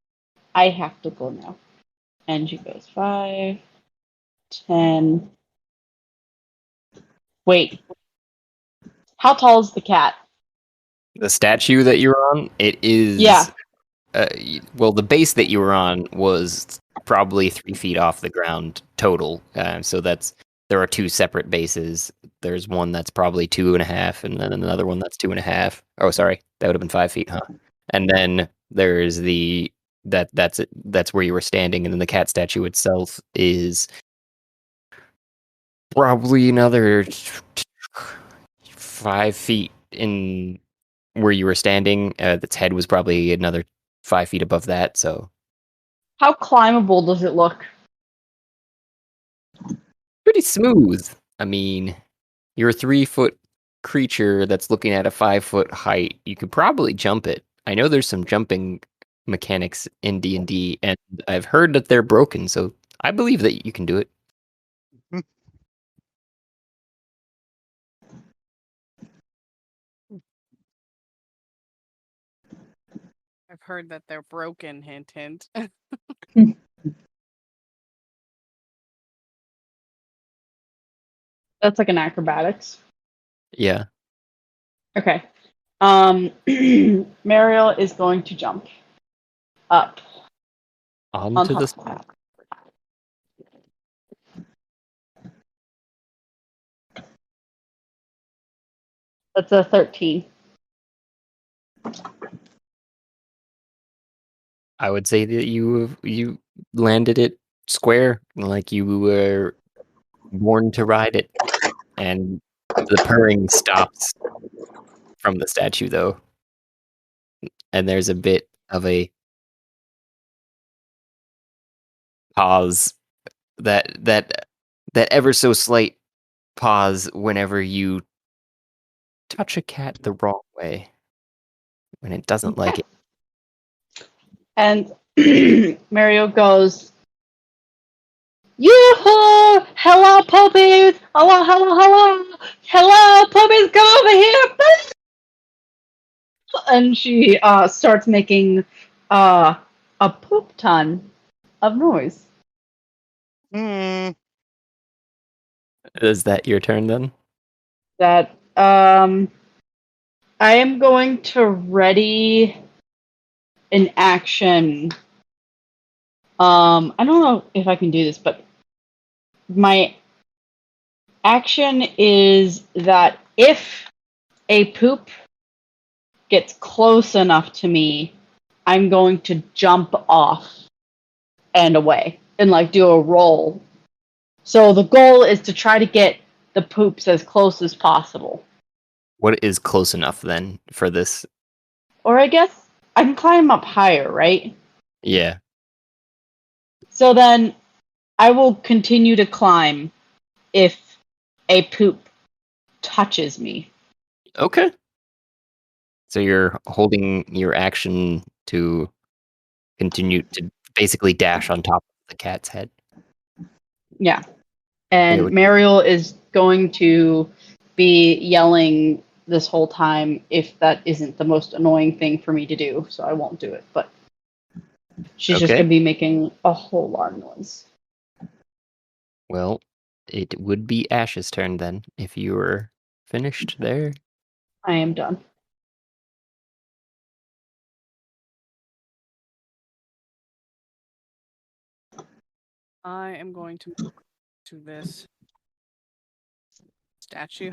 I have to go now. And she goes, 5, 10. Wait. How tall is the cat? The statue that you're on, it is. Yeah. Well, the base that you were on was probably 3 feet off the ground total. So there are 2 separate bases. There's one that's probably 2.5, and then another one that's 2.5. Oh, sorry, that would have been 5 feet, huh? And then there's that's where you were standing, and then the cat statue itself is probably another 5 feet in where you were standing. Its head was probably another 5 feet above that. So How climbable does it look? pretty smooth. I mean, you're a 3-foot creature that's looking at a 5-foot height. You could probably jump it. I know there's some jumping mechanics in D&D, and I've heard that they're broken. So I believe that you can do it. I've heard that they're broken. Hint, hint. That's like an acrobatics. Yeah. Okay. Mariel is going to jump up on Onto top the. of that. That's a 13. I would say that you landed it square, like you were born to ride it, and the purring stops from the statue, though, and there's a bit of a pause, that ever so slight pause whenever you touch a cat the wrong way, when it doesn't like it. And Mario goes, Yoo-hoo! Hello, puppies! Hello, hello, hello! Hello, puppies, come over here! And she starts making a poop ton of noise. Is that your turn then? That I am going to ready an action. I don't know if I can do this, but my action is that if a poop gets close enough to me, I'm going to jump off and away and like do a roll. So the goal is to try to get the poops as close as possible. What is close enough then for this? Or I guess I can climb up higher, right? Yeah. So then I will continue to climb if a poop touches me. Okay. So you're holding your action to continue to basically dash on top of the cat's head. Yeah. And Okay, Mariel is going to be yelling this whole time if that isn't the most annoying thing for me to do, so I won't do it. But she's just Okay. going to be making a whole lot of noise. Well, it would be Ash's turn then, if you were finished there. I am done. I am going to move to this statue.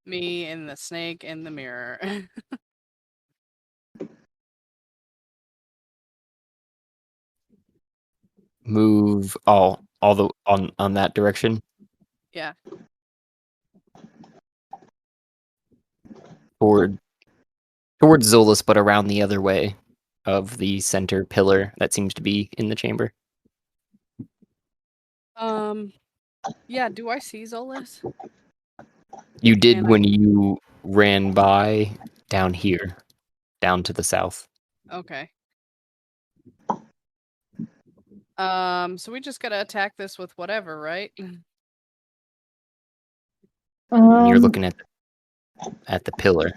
Me and the snake in the mirror. Move all the on that direction. Yeah. Toward Towards Zolus, but around the other way of the center pillar that seems to be in the chamber. Yeah, do I see Zolas? You did And when you ran by down here, down to the south. Okay. So we just gotta attack this with whatever, right? And you're looking at the pillar.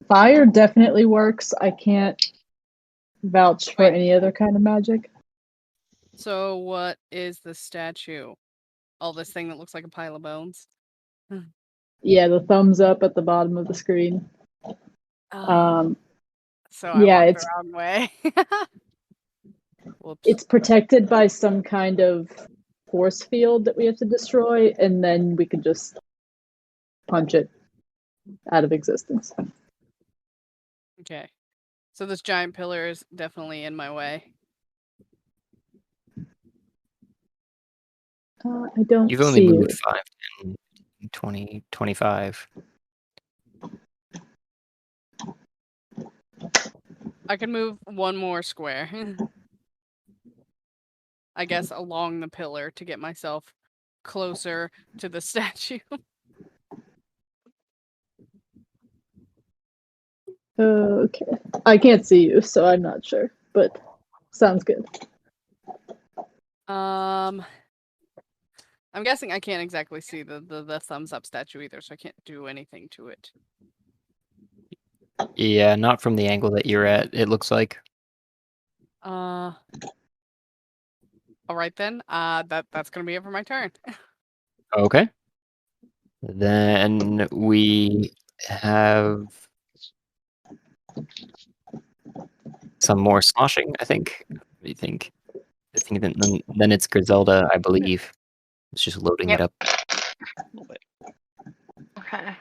Fire definitely works. I can't vouch for any other kind of magic. So what is the statue? All this thing that looks like a pile of bones? Yeah, the thumbs up at the bottom of the screen. So I yeah, walked it's the wrong way. Whoops. it's protected by some kind of force field that we have to destroy, and then we can just punch it out of existence. Okay. So this giant pillar is definitely in my way. I don't You've only see moved it. 5, 10, 20, 25. I can move one more square. I guess along the pillar to get myself closer to the statue. Okay. I can't see you, so I'm not sure, but sounds good. I'm guessing I can't exactly see the thumbs up statue either, so I can't do anything to it. Yeah, not from the angle that you're at, it looks like. All right then. That's gonna be it for my turn. Okay. Then we have some more sloshing, I think. What do you think? I think then it's Griselda, I believe. It's just loading it up. Okay.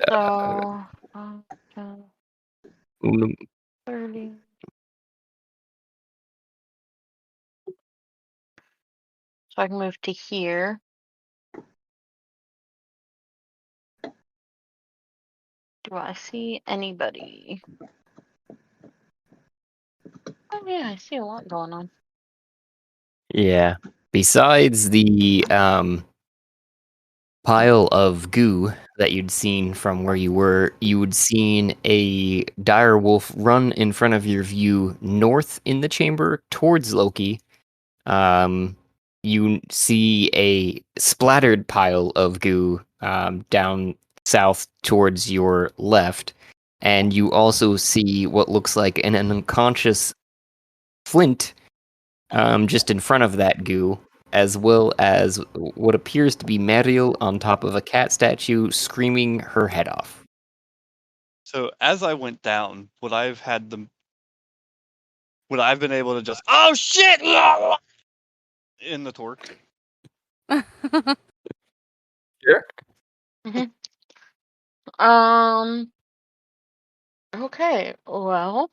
So, 30. So I can move to here. Do I see anybody? Oh yeah, I see a lot going on. Yeah. Besides the pile of goo that you'd seen from where you were, you would seen a dire wolf run in front of your view north in the chamber towards Loki. You see a splattered pile of goo down south towards your left, and you also see what looks like an unconscious Flint just in front of that goo, as well as what appears to be Mariel on top of a cat statue screaming her head off. So as I went down, would I have been able to just oh shit in the torque? Sure. Okay, well.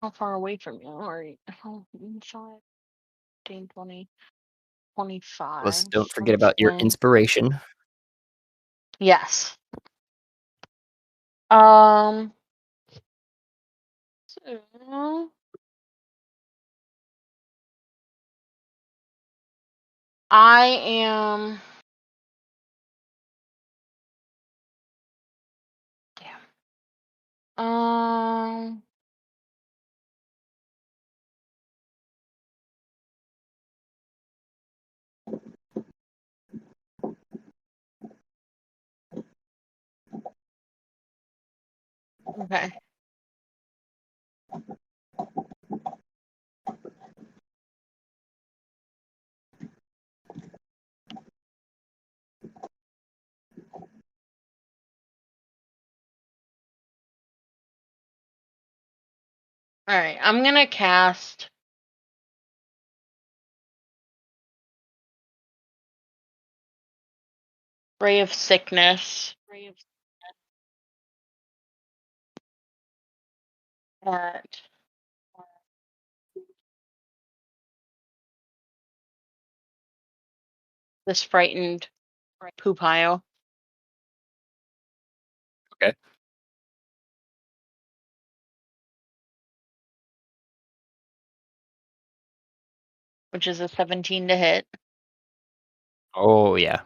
How far away from you are you? How inside? 15, 20, 25. Let's don't forget about your inspiration. Yes. So I am. Damn. Okay. All right, I'm gonna cast Ray of Sickness. At this frightened poop pile. Okay. Which is a 17 to hit. Oh, yeah.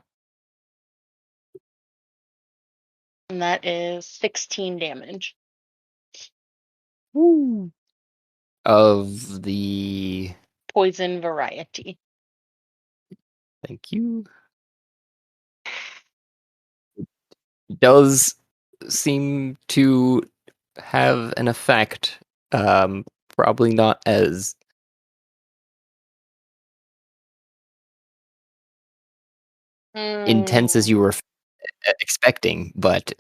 And that is 16 damage. Woo. Of the... Poison variety. Thank you. Does seem to have an effect. Probably not as intense as you were expecting, but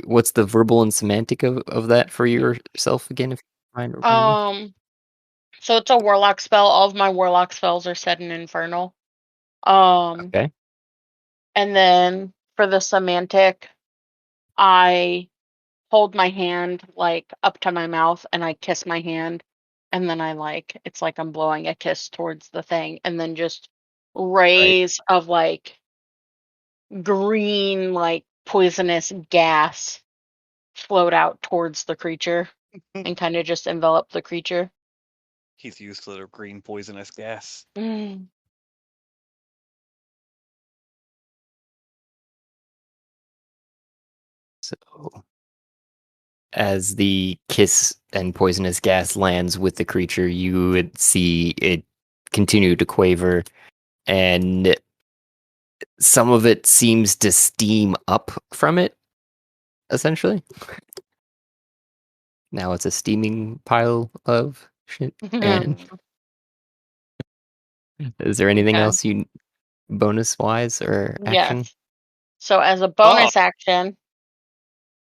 what's the verbal and semantic of that for yourself again, if you mind reminding me? So it's a warlock spell. All of my warlock spells are set in infernal. Okay. And then for the semantic, I hold my hand like up to my mouth and I kiss my hand, and then it's like I'm blowing a kiss towards the thing, and then just rays of like green, like poisonous gas float out towards the creature and kind of just envelop the creature. He's used to the green poisonous gas. So, as the kiss and poisonous gas lands with the creature, you would see it continue to quaver, and some of it seems to steam up from it, essentially. Now it's a steaming pile of shit. And is there anything Okay. else you bonus wise or action? Yes. So as a bonus action,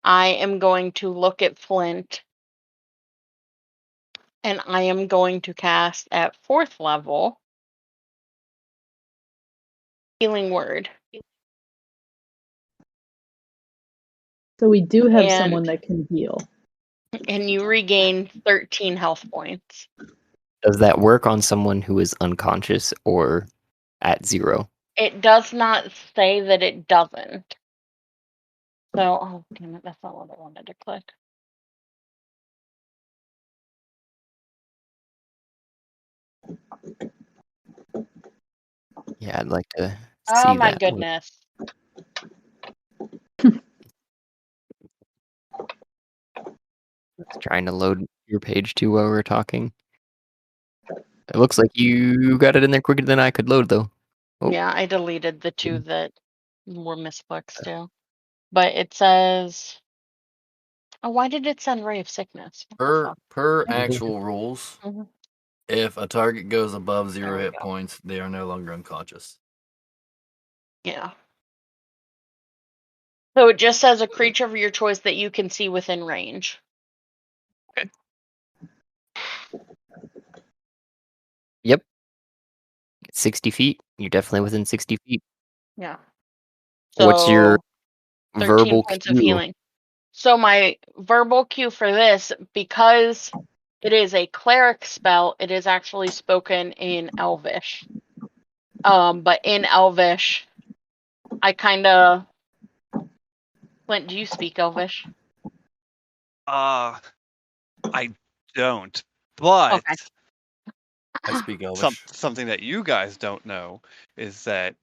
I am going to look at Flint, and I am going to cast at 4th level Healing Word. So we do have And- someone that can heal. And you regain 13 health points. Does that work on someone who is unconscious or at 0? It does not say that it doesn't. So, oh damn it, that's not what I wanted to click. Yeah, I'd like to Oh see my that. goodness. Trying to load your page too while we're talking. It looks like you got it in there quicker than I could load, though. Oh. Yeah, I deleted the 2 that were misclicks too. But it says, oh, why did it send Ray of Sickness? Per actual rules, Mhm. if a target goes above 0 There we hit go. points, they are no longer unconscious. Yeah. So it just says a creature of your choice that you can see within range. Okay. Yep. 60 feet. You're definitely within 60 feet. Yeah. What's your 13 verbal points cue? of healing. So my verbal cue for this, because it is a cleric spell, it is actually spoken in Elvish. But in Elvish, I kind of... Flint, do you speak Elvish? I don't. But Okay. I speak Elvish. something that you guys don't know is that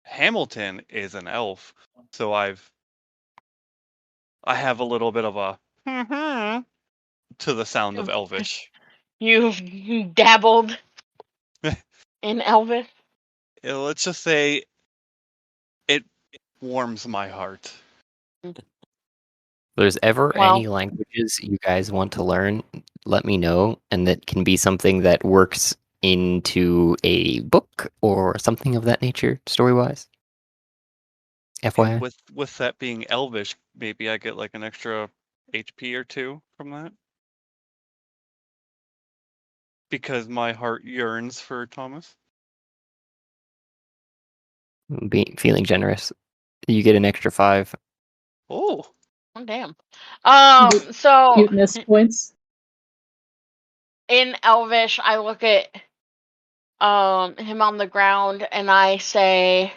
Hamilton is an elf, so I have a little bit of a to the sound of Elvish. You've dabbled in Elvish? Let's just say it warms my heart. If there's ever Well- any languages you guys want to learn, let me know, and that can be something that works into a book or something of that nature, story-wise. FYI. And with that being Elvish, maybe I get like an extra HP or 2 from that. Because my heart yearns for Thomas. feeling generous. You get an extra 5. Oh, Oh damn. Cute- So Cuteness points. in Elvish, I look at him on the ground and I say,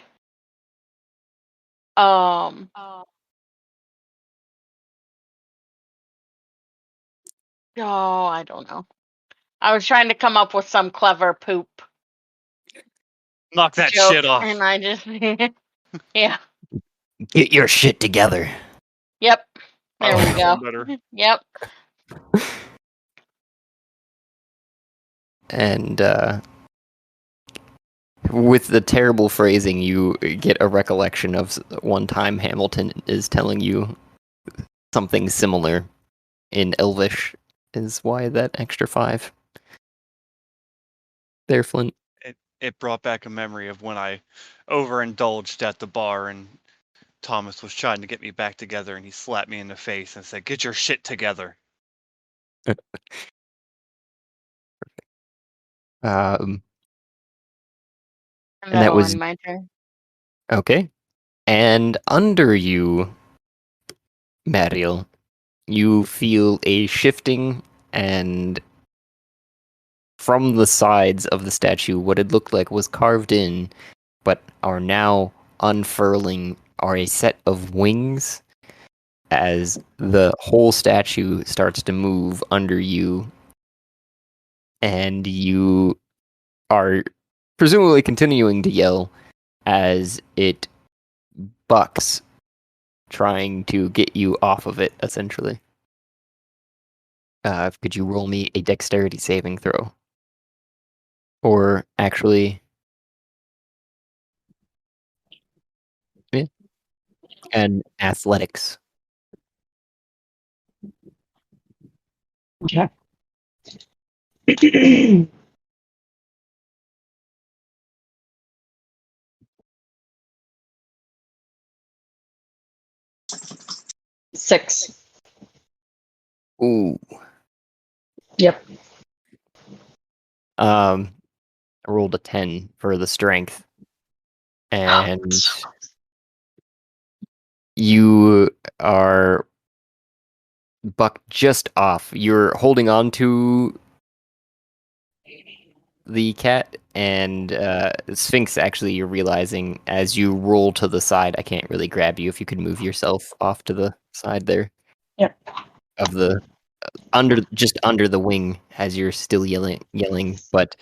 oh, I don't know. I was trying to come up with some clever poop knock that joke, shit off. and I just, yeah, Get your shit together. yep. I There like we that go. one better. Yep. And with the terrible phrasing, you get a recollection of one time Hamilton is telling you something similar in Elvish. Is why that extra 5. There, Flint. It brought back a memory of when I overindulged at the bar and Thomas was trying to get me back together and he slapped me in the face and said, "Get your shit together." Um, and that Another was one, my turn. okay. And under you, Mariel, you feel a shifting, and from the sides of the statue, what it looked like was carved in, but are now unfurling, are a set of wings as the whole statue starts to move under you, and you are presumably continuing to yell as it bucks, trying to get you off of it, essentially. Could you roll me a dexterity saving throw? Or actually, yeah, and athletics. Okay. 6. Ooh. Yep. I rolled a 10 for the strength. And you are buck just off. You're holding on to the cat, and Sphinx, actually, you're realizing as you roll to the side, I can't really grab you. If you could move yourself off to the side there. Yep. Of the just under the wing as you're still yelling, but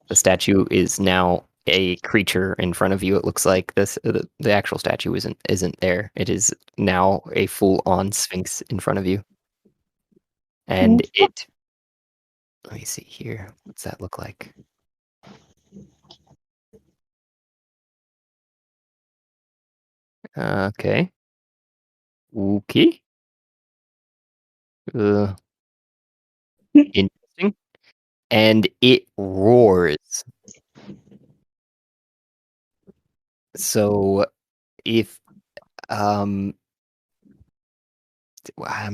the statue is now a creature in front of you. It looks like the actual statue isn't there. It is now a full-on Sphinx in front of you. And it, let me see here. What's that look like? Okay. Okay. Interesting. And it roars. So if I'm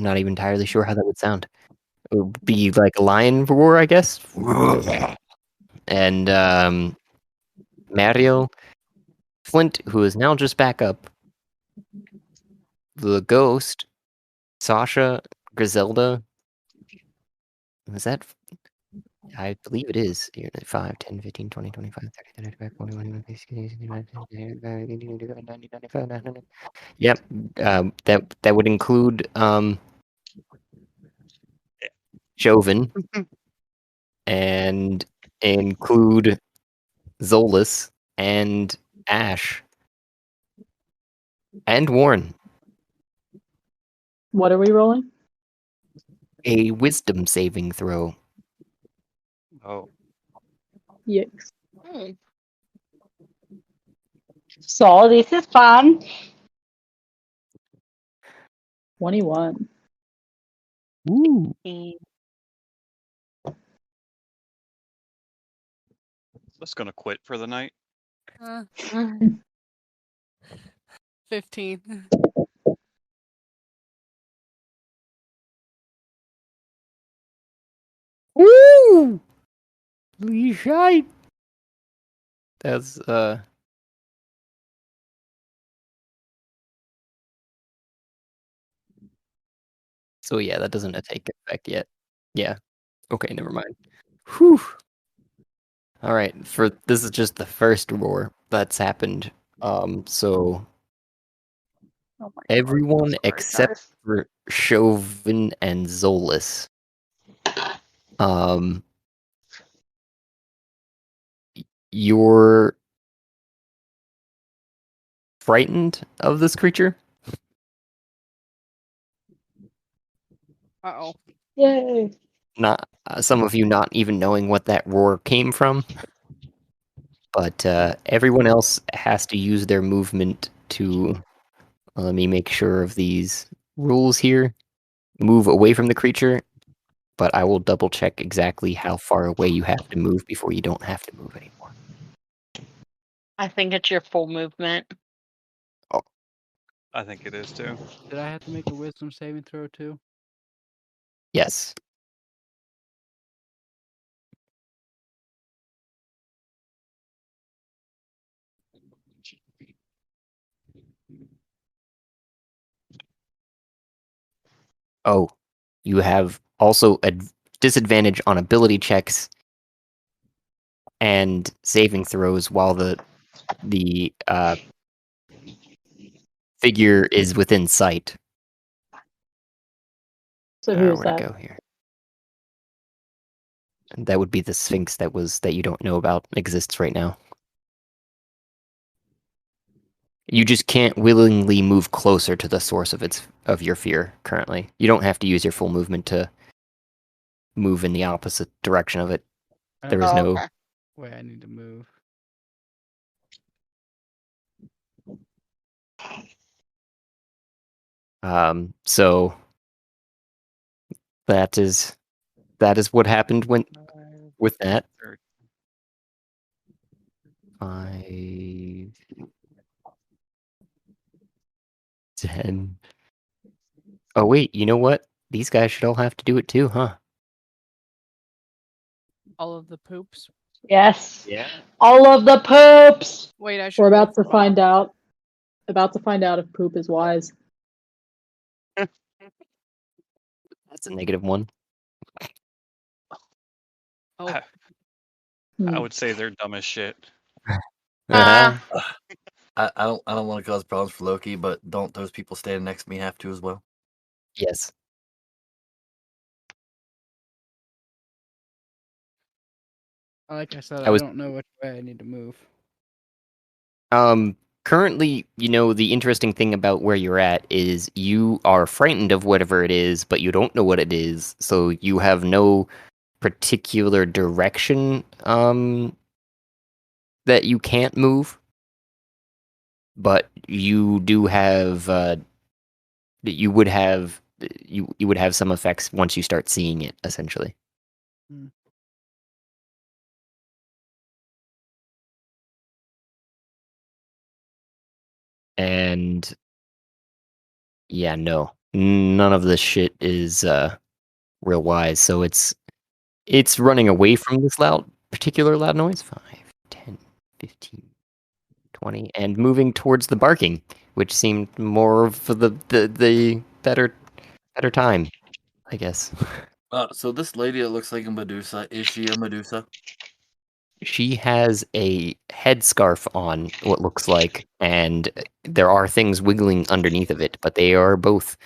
not even entirely sure how that would sound. It would be like a lion roar, I guess. And Mario, Flint, who is now just back up, the ghost, Sasha, Griselda. Was that? I believe it is. 5, 10, 15, 20, 25, 30, 35, 41, 95. Yep. That would include Joven and include Zolas and Ash and Warren. What are we rolling? A wisdom saving throw. Oh, Yikes. Hmm. So this is fun. 21. Woo. just gonna quit for the night. 15. Woo! Shite. That's So yeah, that doesn't take effect yet. Yeah. Okay, never mind. Whew. All right. This is just the first roar that's happened. So Oh my God, everyone sorry, except guys. for Chauvin and Zolas. You're frightened of this creature? Uh-oh. Yay. Not some of you not even knowing what that roar came from, but everyone else has to use their movement to. Let me make sure of these rules here. Move away from the creature, but I will double check exactly how far away you have to move before you don't have to move anymore. I think it's your full movement. I think it is too. Did I have to make a wisdom saving throw too? Yes. Oh, you have also a disadvantage on ability checks and saving throws while the figure is within sight. So who is Where'd it that? go here? That would be the Sphinx that you don't know about exists right now. You just can't willingly move closer to the source of your fear currently. You don't have to use your full movement to move in the opposite direction of it. There is Oh, no okay. Wait, I need to move. so that is what happened with that. 5, 10. Oh wait, you know what? These guys should all have to do it too, huh? All of the poops. Yes. Yeah. All of the poops. Wait, I should We're roll about to for find Bob. out. About to find out if poop is wise. That's a -1. Oh, I Hmm. would say they're dumb as shit. Uh, I don't want to cause problems for Loki, but don't those people standing next to me have to as well? Yes. Like I said, I I was don't know which way I need to move. Currently, the interesting thing about where you're at is you are frightened of whatever it is, but you don't know what it is, so you have no particular direction that you can't move. But you do have you would have you would have some effects once you start seeing it, essentially. Hmm. And yeah, no. None of this shit is real wise, so it's running away from this particular loud noise. 5, 10, 15, 20, and moving towards the barking, which seemed more for the better time, I guess. So this lady that looks like a Medusa, is she a Medusa? She has a headscarf on, what looks like, and there are things wiggling underneath of it, but they are both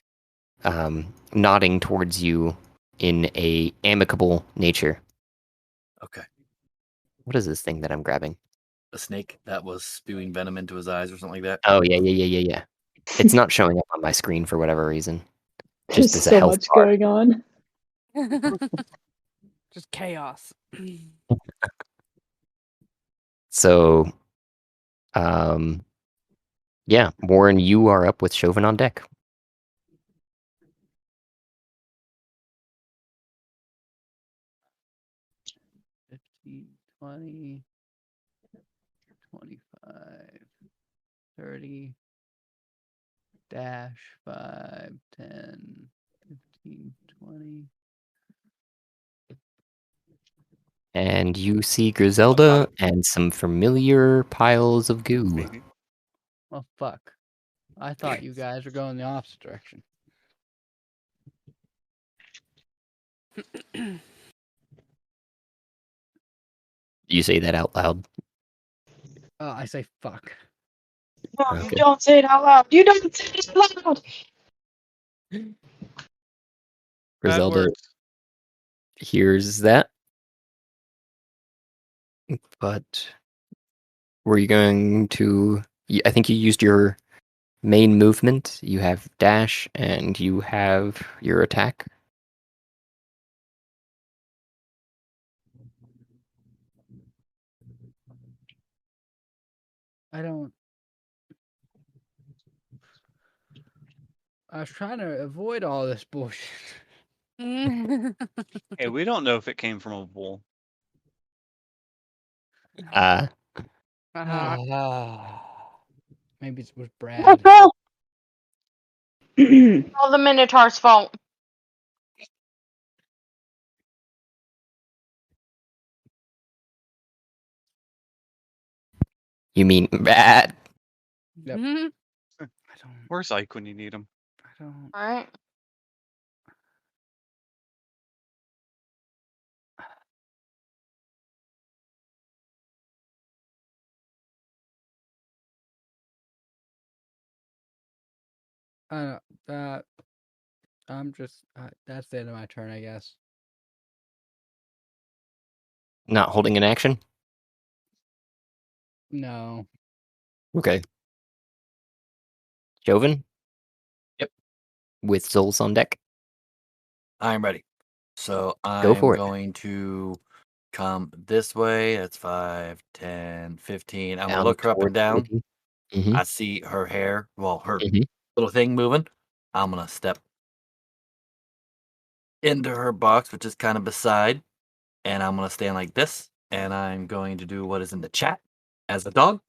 nodding towards you in a amicable nature. Okay. What is this thing that I'm grabbing? A snake that was spewing venom into his eyes or something like that. Oh yeah. It's not showing up on my screen for whatever reason. There's Just as a so health much bar. going on. just chaos. So, yeah, Warren, you are up with Chauvin on deck. $15, $20, $25, $30, dash 5, 10, 15, 20. And you see Griselda and some familiar piles of goo. Maybe. Oh fuck! I thought you guys were going the opposite direction. You say that out loud. I say fuck. No, Okay. you don't say it out loud. You don't say it out loud. Bad Griselda words. hears that. But were you going to... I think you used your main movement. You have dash and you have your attack. I don't. I was trying to avoid all this bullshit. Hey, we don't know if it came from a bull. Uh-huh. Maybe it was Let's Brad. go. All the Minotaur's fault. You mean bad? Yep. Mhm. I don't. Where's Ike when you need him? I don't. Alright. I don't. That. I'm just. That's the end of my turn, I guess. Not holding an action? No. Okay. Joven? Yep. With souls on deck? I'm ready. So Go I'm for it. going to come this way. That's 5, 10, 15. I'm going to Down look her up and towards down. Loki. Mm-hmm. I see her hair, well, her Mhm. little thing moving. I'm going to step into her box, which is kind of beside, and I'm going to stand like this, and I'm going to do what is in the chat as a dog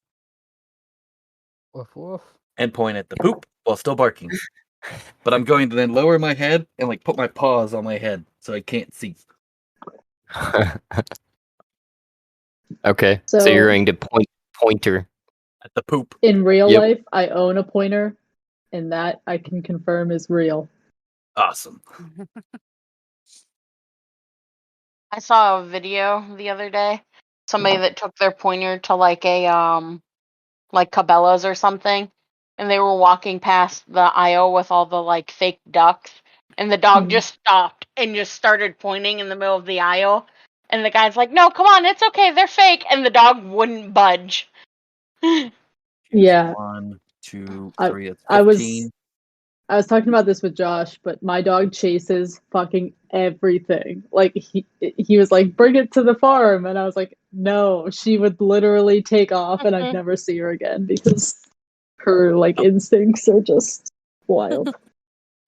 Woof woof. and point at the poop while still barking. But I'm going to then lower my head and like put my paws on my head so I can't see. Okay. So So you're going to pointer. At the poop. in real Yep. life, I own a pointer, and that I can confirm is real. Awesome. I saw a video the other day. Somebody that took their pointer to like a like Cabela's or something, and they were walking past the aisle with all the like fake ducks, and the dog Mhm. just stopped and just started pointing in the middle of the aisle, and the guy's like, "No, come on, it's okay, they're fake," and the dog wouldn't budge. Yeah. 1, 2, I 3. It's I 15. was talking about this with Josh, but my dog chases fucking everything. Like he was like, "Bring it to the farm," and I was like, "No." She would literally take off, and I'd never see her again because her like instincts are just wild.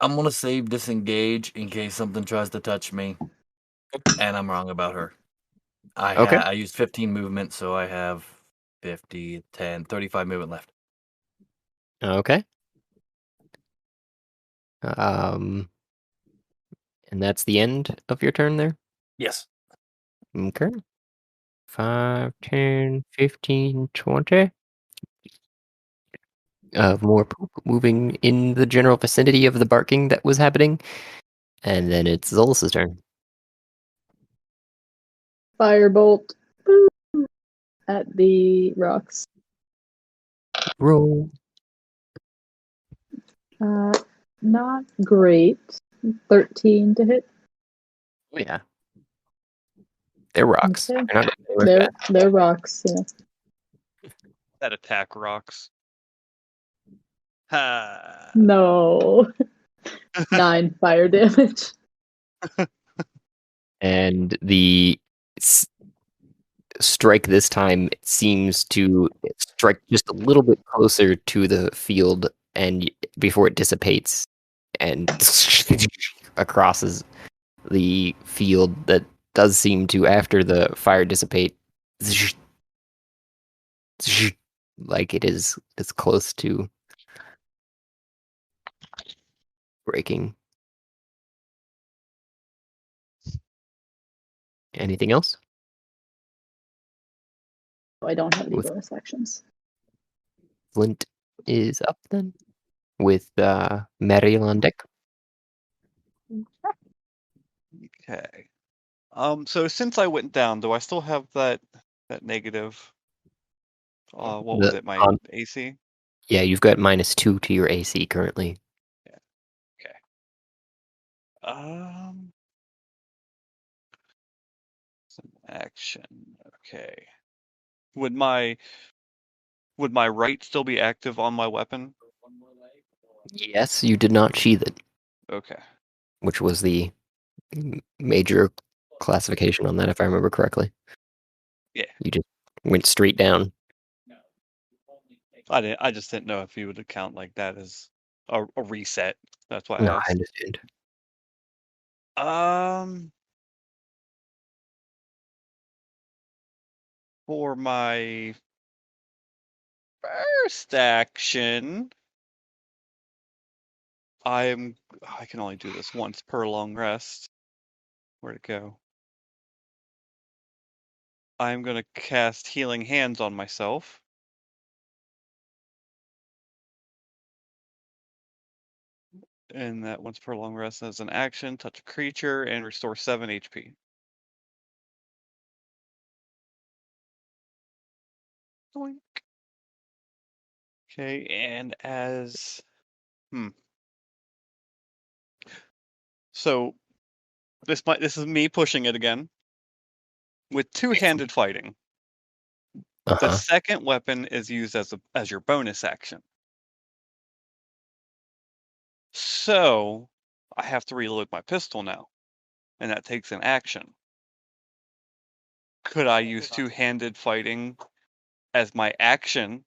I'm gonna save disengage in case something tries to touch me, and I'm wrong about her. Okay. I used 15 movement, so I have 50, 10, 35 movement left. Okay. And that's the end of your turn there? Yes. Okay. 5, 10, 15, 20. More poop moving in the general vicinity of the barking that was happening. And then it's Zolus's turn. Firebolt boop, at the rocks. Roll. Not great. 13 to hit. Oh, yeah. They're rocks. Okay. They're not going to work They're rocks. Yeah. That attack rocks. Ha. No. 9 fire damage. And the strike this time seems to strike just a little bit closer to the field and before it dissipates and across the field that does seem to, after the fire dissipate, like it is close to breaking. Anything else? I don't have any With- bonus actions. Flint is up then with Mariel on deck. Okay. So since I went down, do I still have that negative? What was it? My AC? Yeah, you've got -2 to your AC currently. Yeah. Okay. Some action. Okay. Would my right still be active on my weapon? Yes, you did not sheath it, Okay. which was the major classification on that, if I remember correctly. Yeah. You just went straight down. I just didn't know if you would account like that as a reset. That's why I No, I asked. understand. For my first action, I can only do this once per long rest. Where'd it go? I'm gonna cast Healing Hands on myself. And that once per long rest as an action, touch a creature and restore 7 HP. Doink. Okay, and as so this is me pushing it again. With two-handed fighting, the second weapon is used as your bonus action. So I have to reload my pistol now, and that takes an action. Could I use two-handed fighting as my action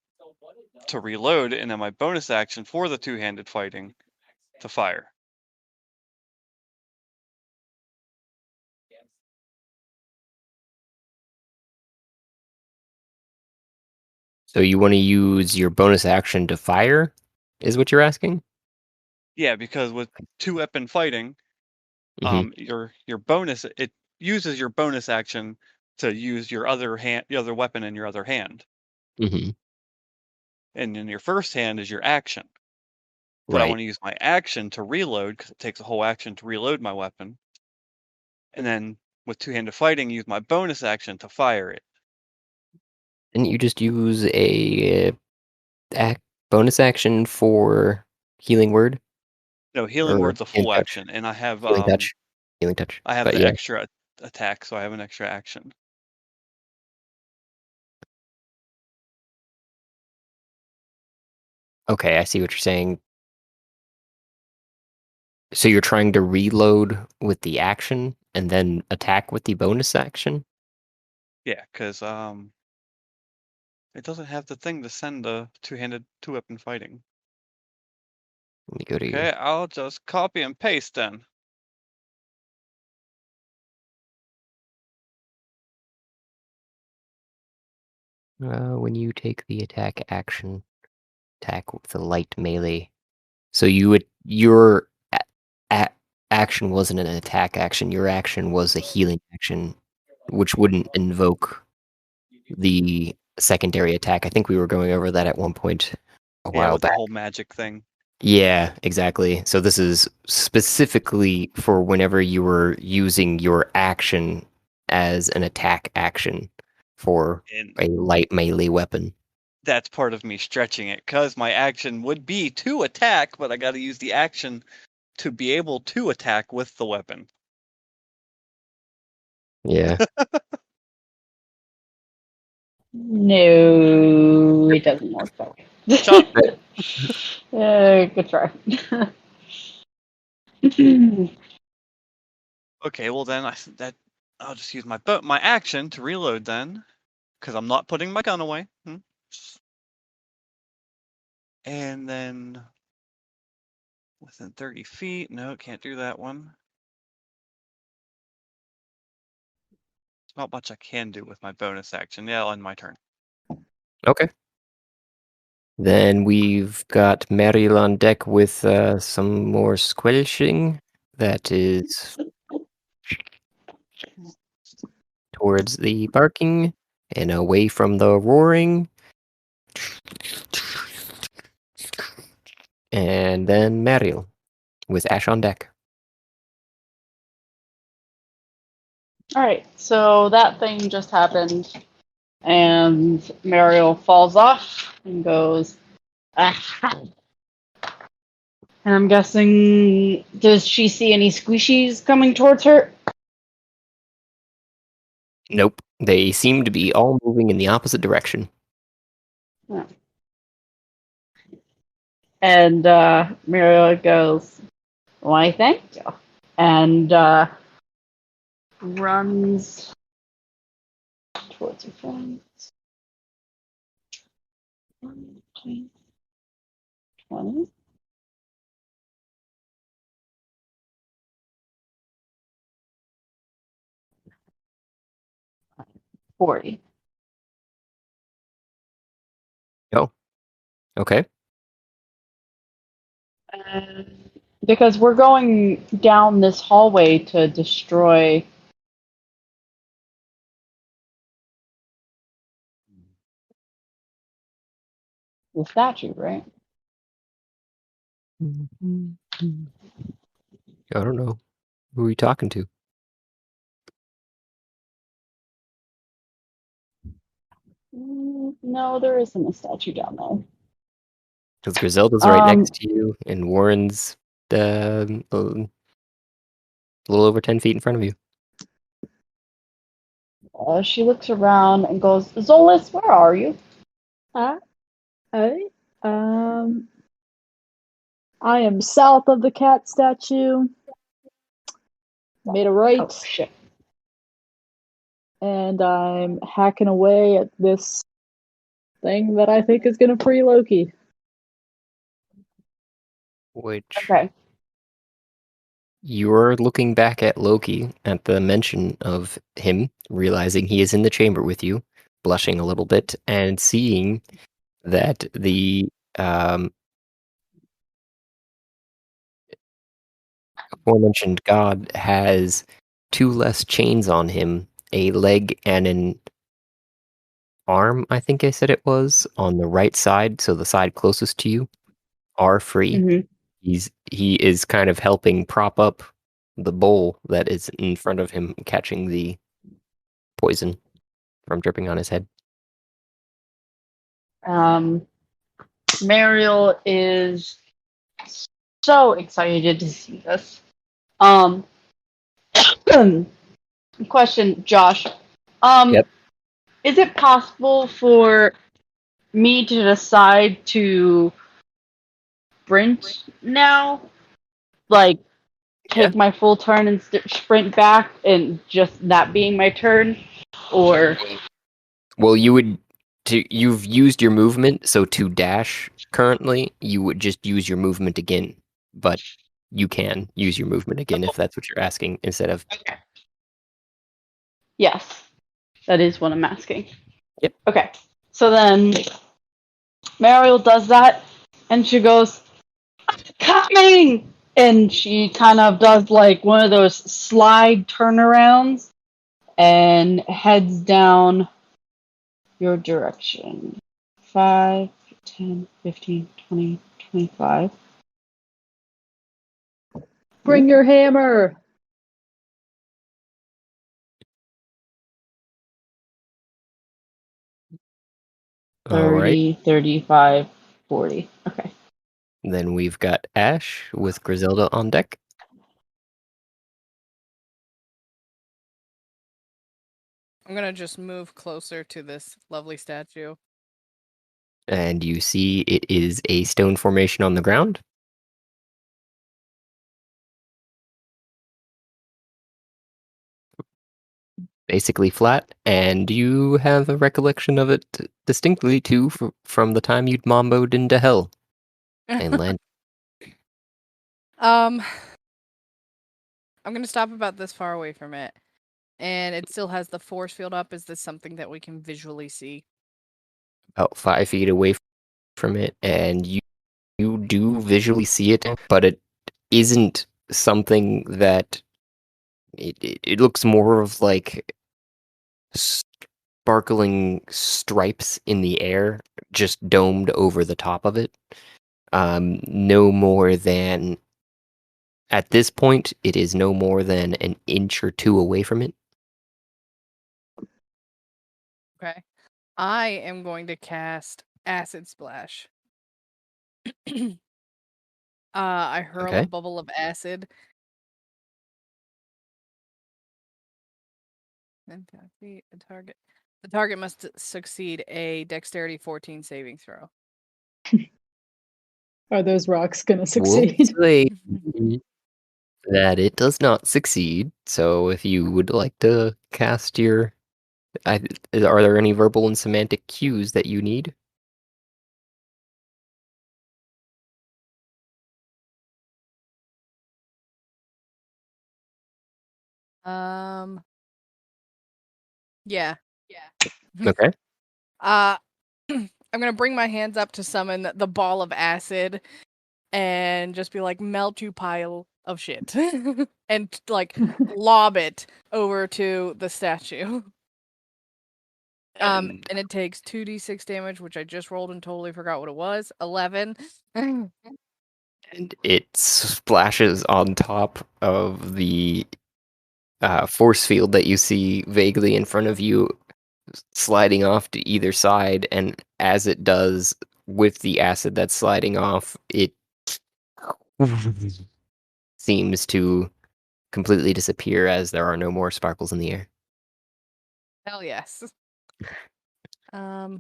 to reload, and then my bonus action for the two-handed fighting to fire? So you want to use your bonus action to fire, is what you're asking? Yeah, because with two-weapon fighting, your bonus, it uses your bonus action to use your other weapon in your other hand. And In your first hand is your action. But I want to use my action to reload because it takes a whole action to reload my weapon. And then with two-handed fighting, use my bonus action to fire it. Didn't you just use a bonus action for Healing Word? No, Healing Or Word's a Healing full Touch? action, and I have Healing Touch. Healing Touch. I have But the yeah. extra attack, so I have an extra action. Okay, I see what you're saying. So you're trying to reload with the action and then attack with the bonus action? Yeah, because it doesn't have the thing to send the two-weapon fighting. Let me go to Okay, I'll just copy and paste then. when you take the attack action, attack with the light melee. So your action wasn't an attack action. Your action was a healing action, which wouldn't invoke the secondary attack. I think we were going over that at one point a Yeah, while with the back. whole magic thing. Yeah, exactly. So this is specifically for whenever you were using your action as an attack action for And a light melee weapon. that's part of me stretching it, because my action would be to attack, but I got to use the action to be able to attack with the weapon. Yeah. No, it doesn't work that way. Shut Good try. Okay, well then I'll just use my action to reload then, because I'm not putting my gun away. And then within 30 feet, no, can't do that one. Not much I can do with my bonus action. Yeah, I'll end my turn. Okay. Then we've got Meryl on deck with some more squelching. That is towards the barking and away from the roaring. And then Meryl with Ash on deck. Alright, so that thing just happened, and Mariel falls off and goes, ah. And I'm guessing, does she see any squishies coming towards her? Nope. They seem to be all moving in the opposite direction. No. And Mariel goes, why, thank you. And runs towards her friends. 20, 40. Oh. Okay. Because we're going down this hallway to destroy the statue, right? I don't know. Who are you talking to? No, there isn't a statue down there. Because Griselda's right next to you, and Warren's a little over 10 feet in front of you. She looks around and goes, Zolas, where are you? I am south of the cat statue. Made a right. Oh, shit. And I'm hacking away at this thing that I think is going to free Loki. Which Okay. you're looking back at Loki at the mention of him, realizing he is in the chamber with you, blushing a little bit, and seeing that the aforementioned god has 2 less chains on him, a leg and an arm, I think I said it was, on the right side, so the side closest to you, are free. Mm-hmm. He is kind of helping prop up the bowl that is in front of him, catching the poison from dripping on his head. Mariel is so excited to see this. Question, Josh. Yep. Is it possible for me to decide to sprint now? Like, take my full turn and sprint back, and just that being my turn? Or Well, you've used your movement, so to dash currently, you would just use your movement again. But you can use your movement again if that's what you're asking, instead of... Okay. Yes, that is what I'm asking. Yep. Okay, so then Mariel does that, and she goes, coming! And she kind of does like one of those slide turnarounds and heads down your direction. 5, 10, 15, 20, 25. Bring your hammer! All right. 35, 40. Okay. Then we've got Ash with Griselda on deck. I'm gonna just move closer to this lovely statue. And you see it is a stone formation on the ground. Basically flat, and you have a recollection of it distinctly too from the time you'd mamboed into hell and land. I'm gonna stop about this far away from it, and it still has the force field up. Is this something that we can visually see? About 5 feet away from it, and you do visually see it, but it isn't something that it looks more of like sparkling stripes in the air, just domed over the top of it. No more than, at this point, it is no more than an inch or two away from it. Okay. I am going to cast Acid Splash. I hurl a Okay. bubble of acid. And 5 feet, the target. The target must succeed a Dexterity 14 saving throw. Are those rocks gonna We'll succeed? say that it does not succeed. So if you would like to cast your, are there any verbal and semantic cues that you need? Yeah. Okay. I'm gonna bring my hands up to summon the ball of acid and just be like, melt you pile of shit. And like lob it over to the statue. And it takes 2d6 damage, which I just rolled and totally forgot what it was. 11. And it splashes on top of the force field that you see vaguely in front of you, sliding off to either side. And as it does with the acid that's sliding off, it seems to completely disappear as there are no more sparkles in the air. Hell yes. I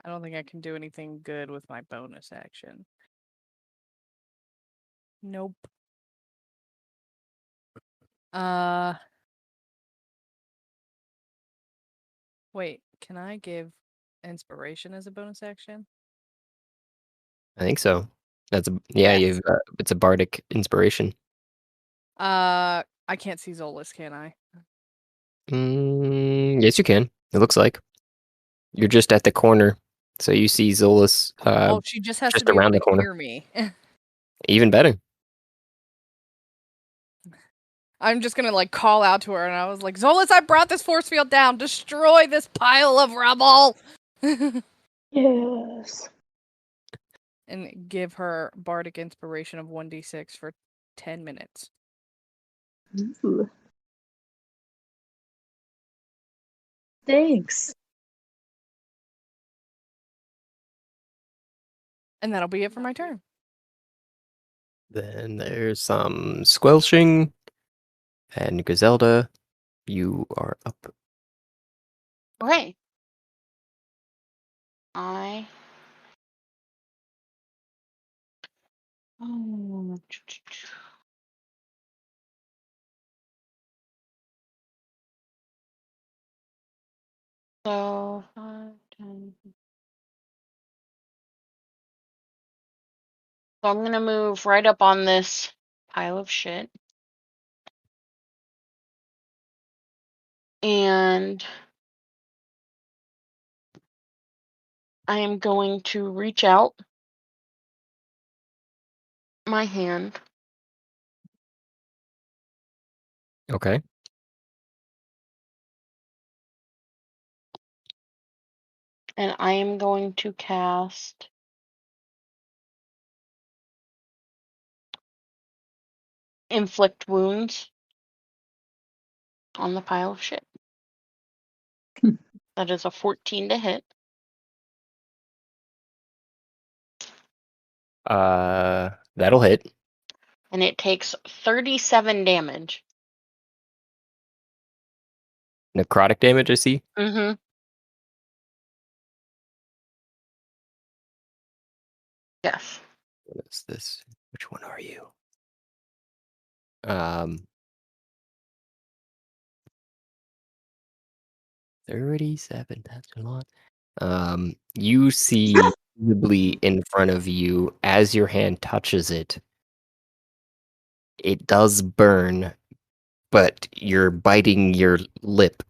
don't think I can do anything good with my bonus action. Nope. Wait, can I give inspiration as a bonus action? I think so. That's Yes. you've it's a bardic inspiration. I can't see Zolas, can I? Yes, you can. It looks like you're just at the corner, so you see Zolas Oh, she just has to just be able around to the corner. hear me. Even better. I'm just gonna like call out to her, and I was like, Zolas, I brought this force field down. Destroy this pile of rubble. Yes. And give her bardic inspiration of 1d6 for 10 minutes. Ooh. Thanks. And that'll be it for my turn. Then there's some squelching, and Griselda, you are up. Okay. I. Oh. So 5, 10. So I'm gonna move right up on this pile of shit. And I am going to reach out my hand. Okay. And I am going to cast Inflict Wounds on the pile of shit. That is a 14 to hit. That'll hit. And it takes 37 damage. Necrotic damage, I see. Mm-hmm. Yes. What is this? Which one are you? 37, that's a lot. You see visibly in front of you as your hand touches it. It does burn, but you're biting your lip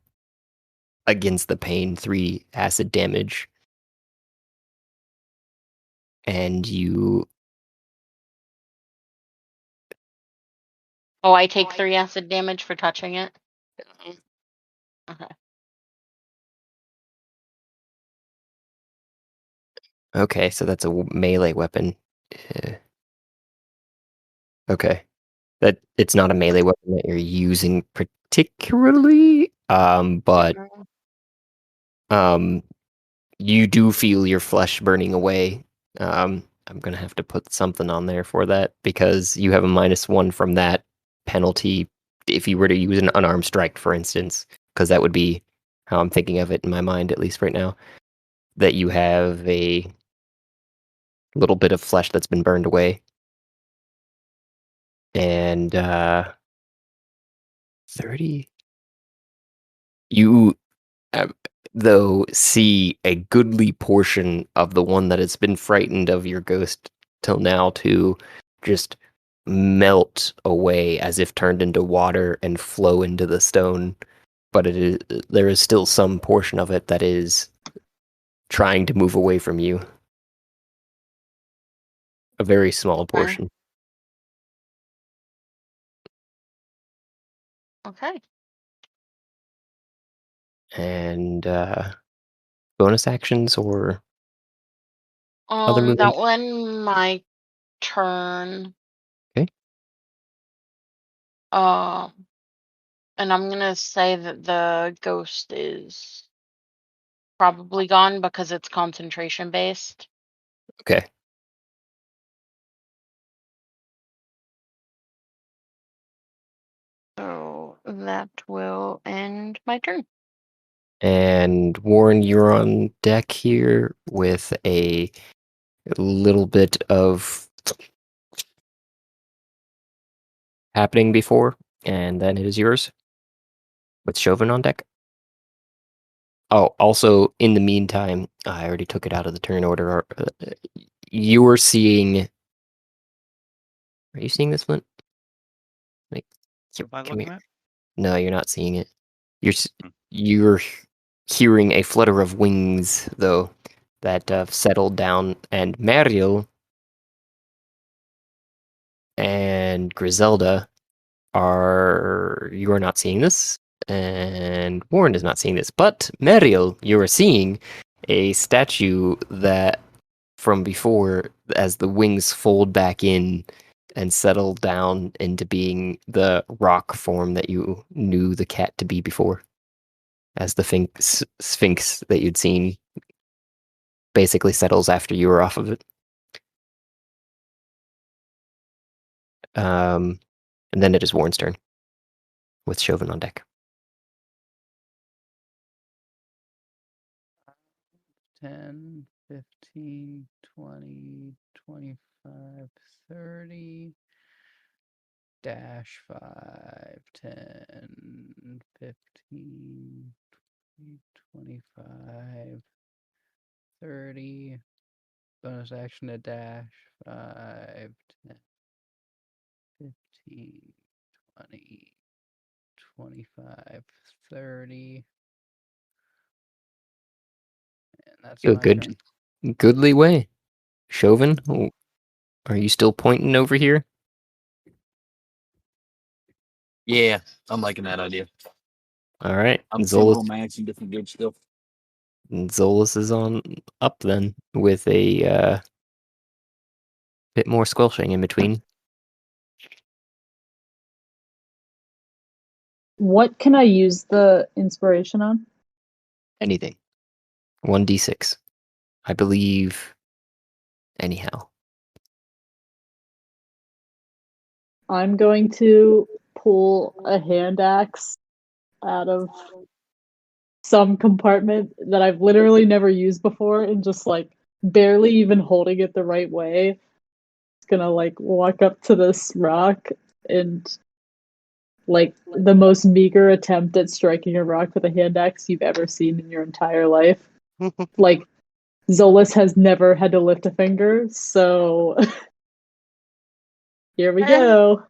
against the pain, 3 acid damage. And you Oh, I take 3 acid damage for touching it? Okay. okay, so that's a melee weapon. Okay. That it's not a melee weapon that you're using particularly. But you do feel your flesh burning away. I'm gonna have to put something on there for that because you have a -1 from that penalty if you were to use an unarmed strike, for instance, because that would be how I'm thinking of it in my mind, at least right now. That you have a little bit of flesh that's been burned away, and 30. You uh, though see a goodly portion of the one that has been frightened of your ghost till now to just melt away as if turned into water and flow into the stone, but there is still some portion of it that is trying to move away from you. A very small portion. Okay. And bonus actions or other movement? That one, my turn. Okay. And I'm gonna say that the ghost is probably gone because it's concentration based. Okay. So that will end my turn. And Warren, you're on deck here with a little bit of happening before, and then it is yours with Chauvin on deck. Oh, also, in the meantime, I already took it out of the turn order. You were seeing. Are you seeing this, Flint? Like, What am I come looking here. at? No, you're not seeing it. You're hearing a flutter of wings, though, that have settled down, and Mariel and Griselda you are not seeing this, and Warren is not seeing this, but Mariel, you are seeing a statue that from before, as the wings fold back in and settle down into being the rock form that you knew the cat to be before, as the sphinx that you'd seen basically settles after you were off of it. And then it is Warren's turn with Chauvin on deck. 10, 15, 20, 25, 30, dash 5, 10, 15, 20, 25, 30, bonus action to dash 5, 10, 15, 20, 25, 30. And that's my turn. Goodly way. Chauvin, are you still pointing over here? Yeah, I'm liking that idea. All right. I'm seeing romantic and different good stuff. Zolas is on up then with a bit more squelching in between. What can I use the inspiration on? Anything. 1d6. I believe. Anyhow. I'm going to pull a hand axe out of some compartment that I've literally never used before and just like barely even holding it the right way. It's gonna like walk up to this rock and like the most meager attempt at striking a rock with a hand axe you've ever seen in your entire life. Like Zolas has never had to lift a finger, so here we go.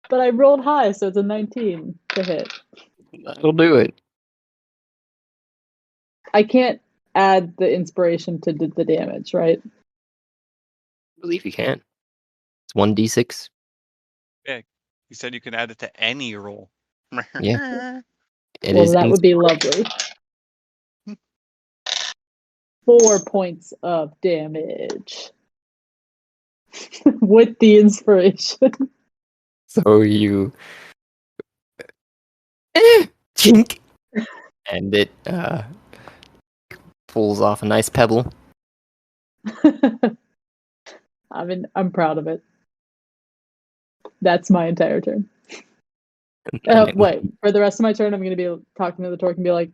But I rolled high, so it's a 19 to hit. That'll do it. I can't add the inspiration to the damage, right? I believe you can. It's 1d6. Yeah, you said you can add it to any roll. Yeah. Well, that would be lovely. 4 points of damage with the inspiration. So you chink, and it pulls off a nice pebble. I'm proud of it. That's my entire turn. And it- Wait, for the rest of my turn, I'm going to be talking to the torque and be like,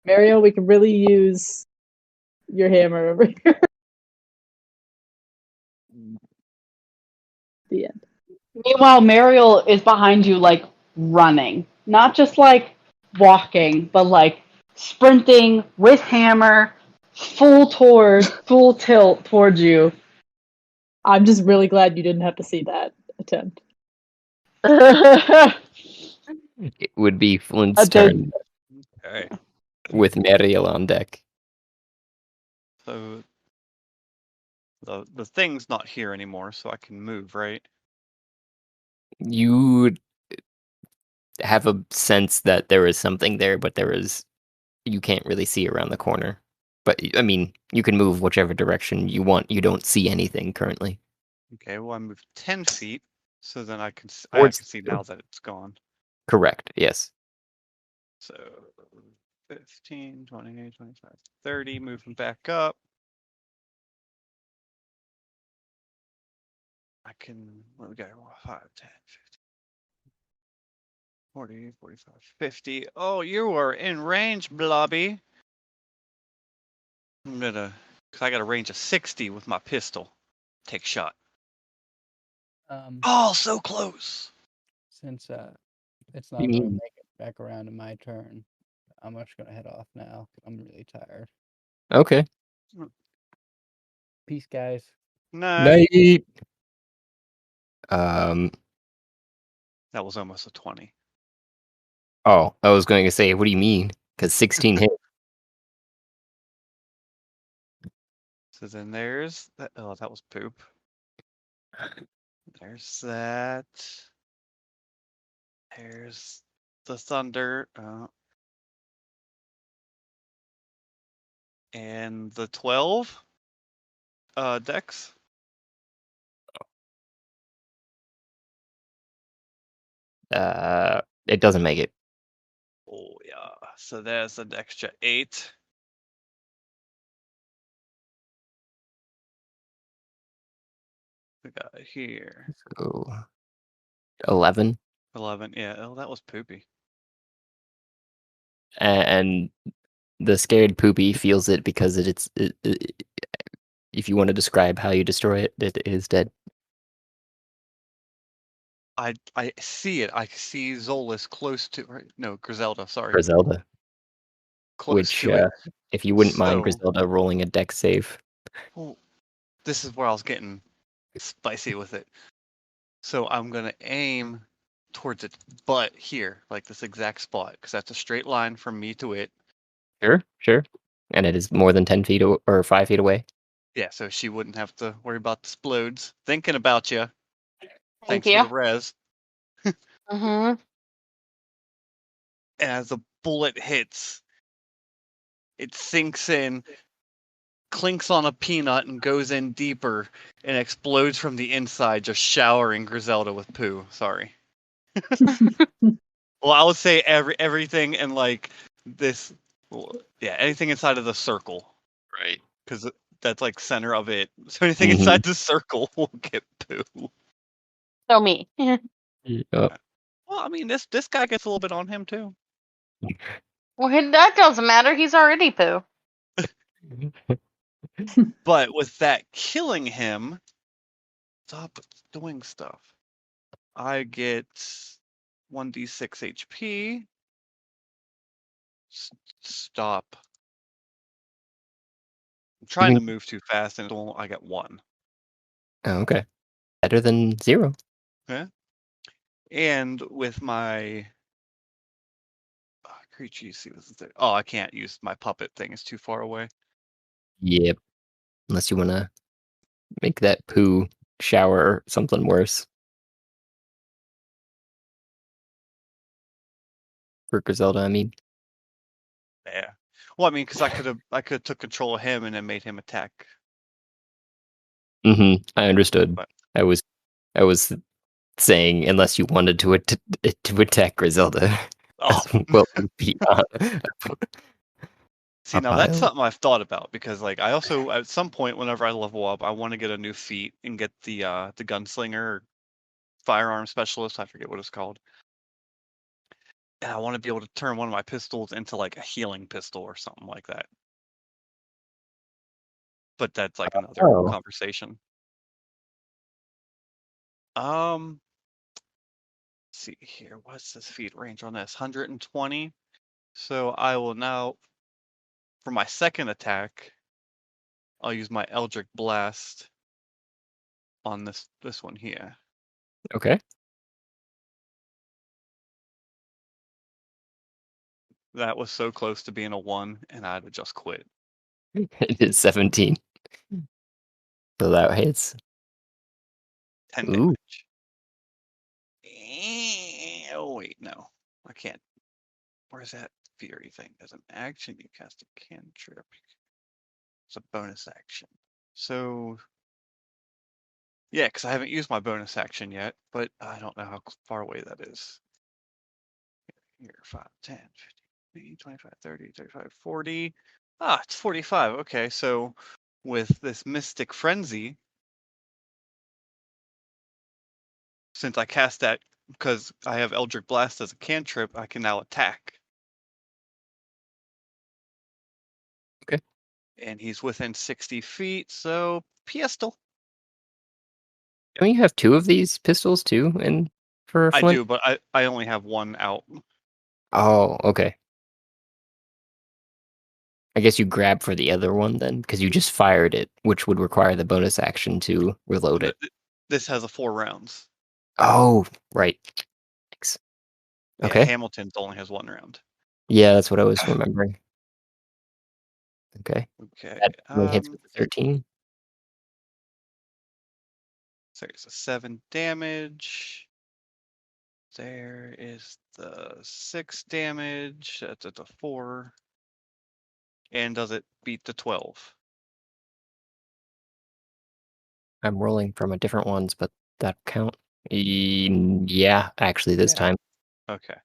Mario, we can really use your hammer over here. The end. Meanwhile, Mariel is behind you, like running, not just like walking, but like sprinting with hammer, full tilt towards you. I'm just really glad you didn't have to see that attempt. It would be Flint's I did. turn Okay. with Mariel on deck. So the thing's not here anymore, so I can move, right? You have a sense that there is something there, but you can't really see around the corner. But I mean, you can move whichever direction you want. You don't see anything currently. Okay, well I moved 10 feet, so then I can Towards see you. now that it's gone. Correct. Yes. So 15, 20, 25, 30, moving back up. I can, what we got? 5, 10, 15, 40, 45, 50. Oh, you are in range, Blobby. I'm gonna, cause I got a range of 60 with my pistol. Take shot. Oh, so close. Since it's You not going to mean- make it back around to my turn, I'm just going to head off now. I'm really tired. Okay. Peace, guys. Night. Night. That was almost a 20. Oh, I was going to say, what do you mean? Because 16 hit. So then there's that. Oh, that was poop. There's that. There's the thunder. And the 12 dex. It doesn't make it. Oh yeah. So there's an extra 8. We got here So 11. 11. Yeah. Oh, that was poopy. And the scared poopy feels it because if you want to describe how you destroy it, it is dead. I see it. I see Zolas close to. Right, no, Griselda. Sorry. Griselda. Close Which, to it. if you wouldn't mind So- Griselda rolling a deck save. Well, this is where I was getting spicy with it. So I'm gonna aim towards its butt here, like this exact spot, because that's a straight line from me to it. Sure. And it is more than 10 feet or 5 feet away. Yeah, so she wouldn't have to worry about the explodes. Thinking about you. Thank Thanks you. for the res. Mm-hmm. And as the bullet hits, it sinks in, clinks on a peanut, and goes in deeper, and explodes from the inside, just showering Griselda with poo. Sorry. Well, I would say everything in like this. Well, yeah, anything inside of the circle, Right. because that's like center of it. So anything Mhm. inside the circle will get poo. So me. Yep. Well, I mean, this guy gets a little bit on him too. Well, that doesn't matter. He's already poo. But with that killing him, stop doing stuff. I get 1d6 HP. Stop. I'm trying to move too fast, and I get 1. Oh, okay. Better than 0. And with my creature, you see what's there. Oh, I can't use my puppet thing; it's too far away. Yep. Unless you want to make that poo shower or something worse. For Griselda, I mean. Yeah. Well, I mean, because I could took control of him and then made him attack. I understood. But- I was saying unless you wanted to attack Griselda. Oh, Welcome, see, a now that's pile. something I've thought about because, like, I also at some point whenever I level up, I want to get a new feat and get the gunslinger or firearm specialist. I forget what it's called. And I want to be able to turn one of my pistols into like a healing pistol or something like that. But that's like another Oh. conversation. Let's see here. What's this feat range on this? 120. So I will now, for my second attack, I'll use my Eldritch Blast on this one here. Okay. That was so close to being a 1, and I'd have just quit. It is 17. So that hits. 10 Ooh. damage. Oh, wait, no. I can't. Where's that Fury thing? As an action, you cast a cantrip. It's a bonus action. So, yeah, because I haven't used my bonus action yet, but I don't know how far away that is. Here, 5, 10, 15, 25, 30, 35, 40. Ah, it's 45. Okay, so with this Mystic Frenzy, since I cast that because I have Eldritch Blast as a cantrip, I can now attack. Okay. And he's within 60 feet, so pistol. Don't you have 2 of these pistols too for I Flint? do, but I only have one out. Oh, okay. I guess you grab for the other one then, because you just fired it, which would require the bonus action to reload it. This has a 4 rounds. Oh, right. Thanks. Yeah, Okay. Hamilton's only has 1 round. Yeah, that's what I was remembering. Okay. Okay. That only hits with the 13. So it's a 7 damage. There is the 6 damage. That's at the 4. And does it beat the 12? I'm rolling from a different ones, but that count. Yeah, actually this time. Okay.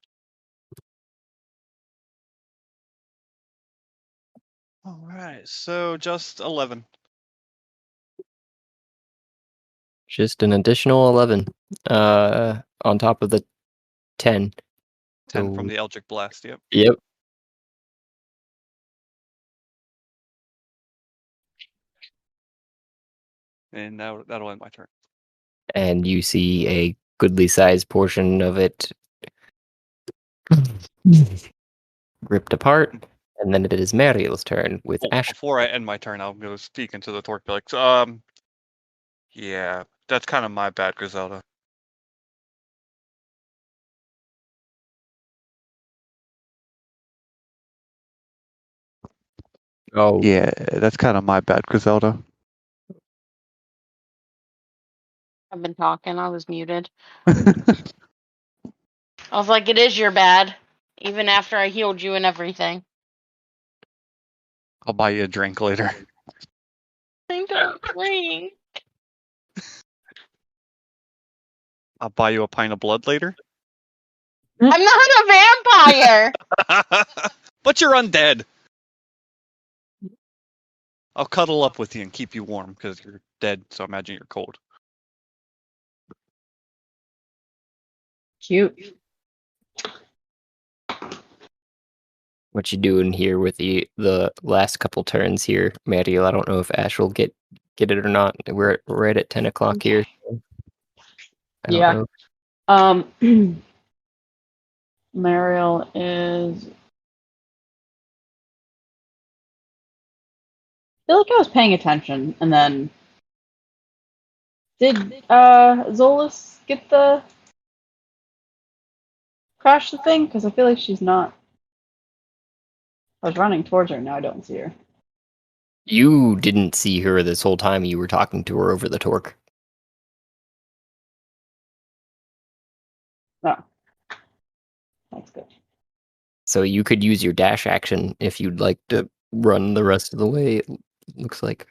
All right. So just 11. Just an additional 11. On top of the 10. 10 from So, the Eldritch Blast. Yep. yep. And that'll end my turn. And you see a goodly sized portion of it ripped apart. And then it is Mariel's turn with Ash. Before I end my turn, I'll go speak into the torque. Be like, yeah, that's kind of my bad, Griselda. Oh, Yeah, that's kind of my bad, Griselda. I've been talking. I was muted. I was like, it is your bad. Even after I healed you and everything. I'll buy you a drink later. I don't drink. I'll buy you a pint of blood later. I'm not a vampire. But you're undead. I'll cuddle up with you and keep you warm because you're dead, so imagine you're cold. Cute. what you doing here with the last couple turns here, Mariel? I don't know if Ash will get it or not. We're right at 10 o'clock here. So I don't Yeah. know. Mariel is. I feel like I was paying attention, and then did Zolas get the crash the thing? Because I feel like she's not. I was running towards her, now I don't see her. You didn't see her this whole time you were talking to her over the torque. Oh. That's good. So you could use your dash action if you'd like to run the rest of the way, it looks like.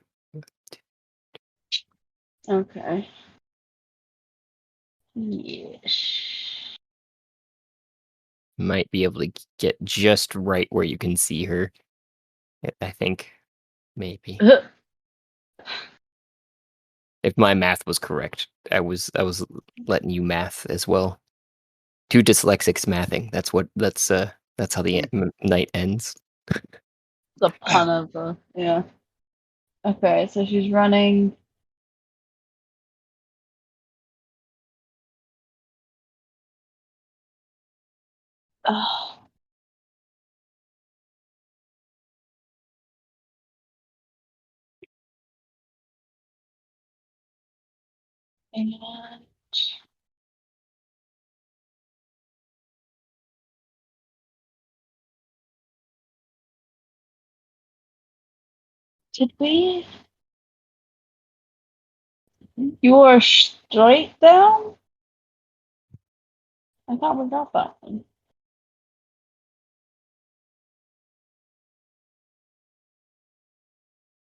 Okay. Yes. might be able to get just right where you can see her. I think. Maybe. If my math was correct. I was letting you math as well. Two dyslexics mathing. That's how the night ends. The pun of the yeah. Okay, so she's running. Oh. And did we? You are straight down? I thought we got that one.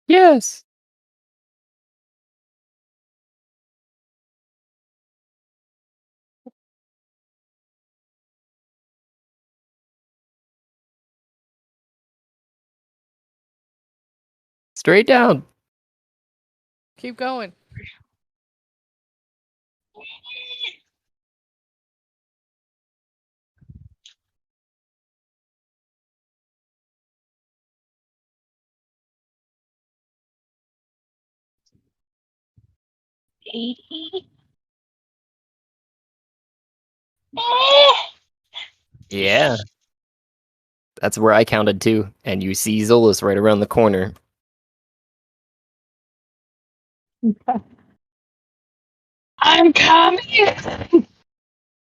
Yes. Straight down. Keep going. Yeah. That's where I counted too. And you see Zola's right around the corner. I'm coming!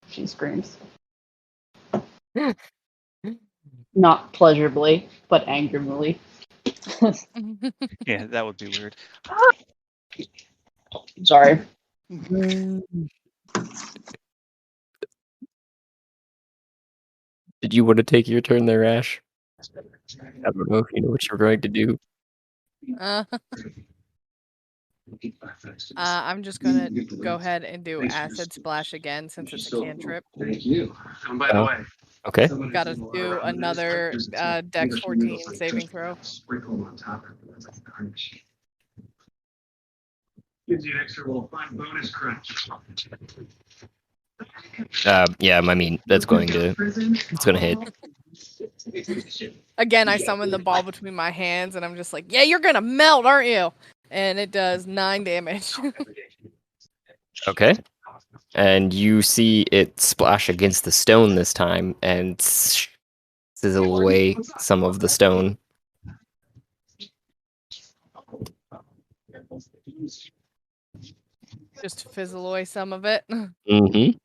She screams. Not pleasurably, but angrily. Yeah, that would be weird. Sorry. Did you want to take your turn there, Ash? I don't know if you know what you're going to do. I'm just gonna go ahead and do acid splash again since it's a cantrip. Thank you. And by the way, Okay. Gotta do another Dex 14 saving throw. Sprinkle on top of it. It's like garnish. Gives you an extra little fun bonus crunch. Yeah, I mean it's going to hit. Again, I summon the ball between my hands, and I'm just like, yeah, you're gonna melt, aren't you? And it does 9 damage. Okay. And you see it splash against the stone this time and sizzle away some of the stone. Just fizzle away some of it. Mm-hmm.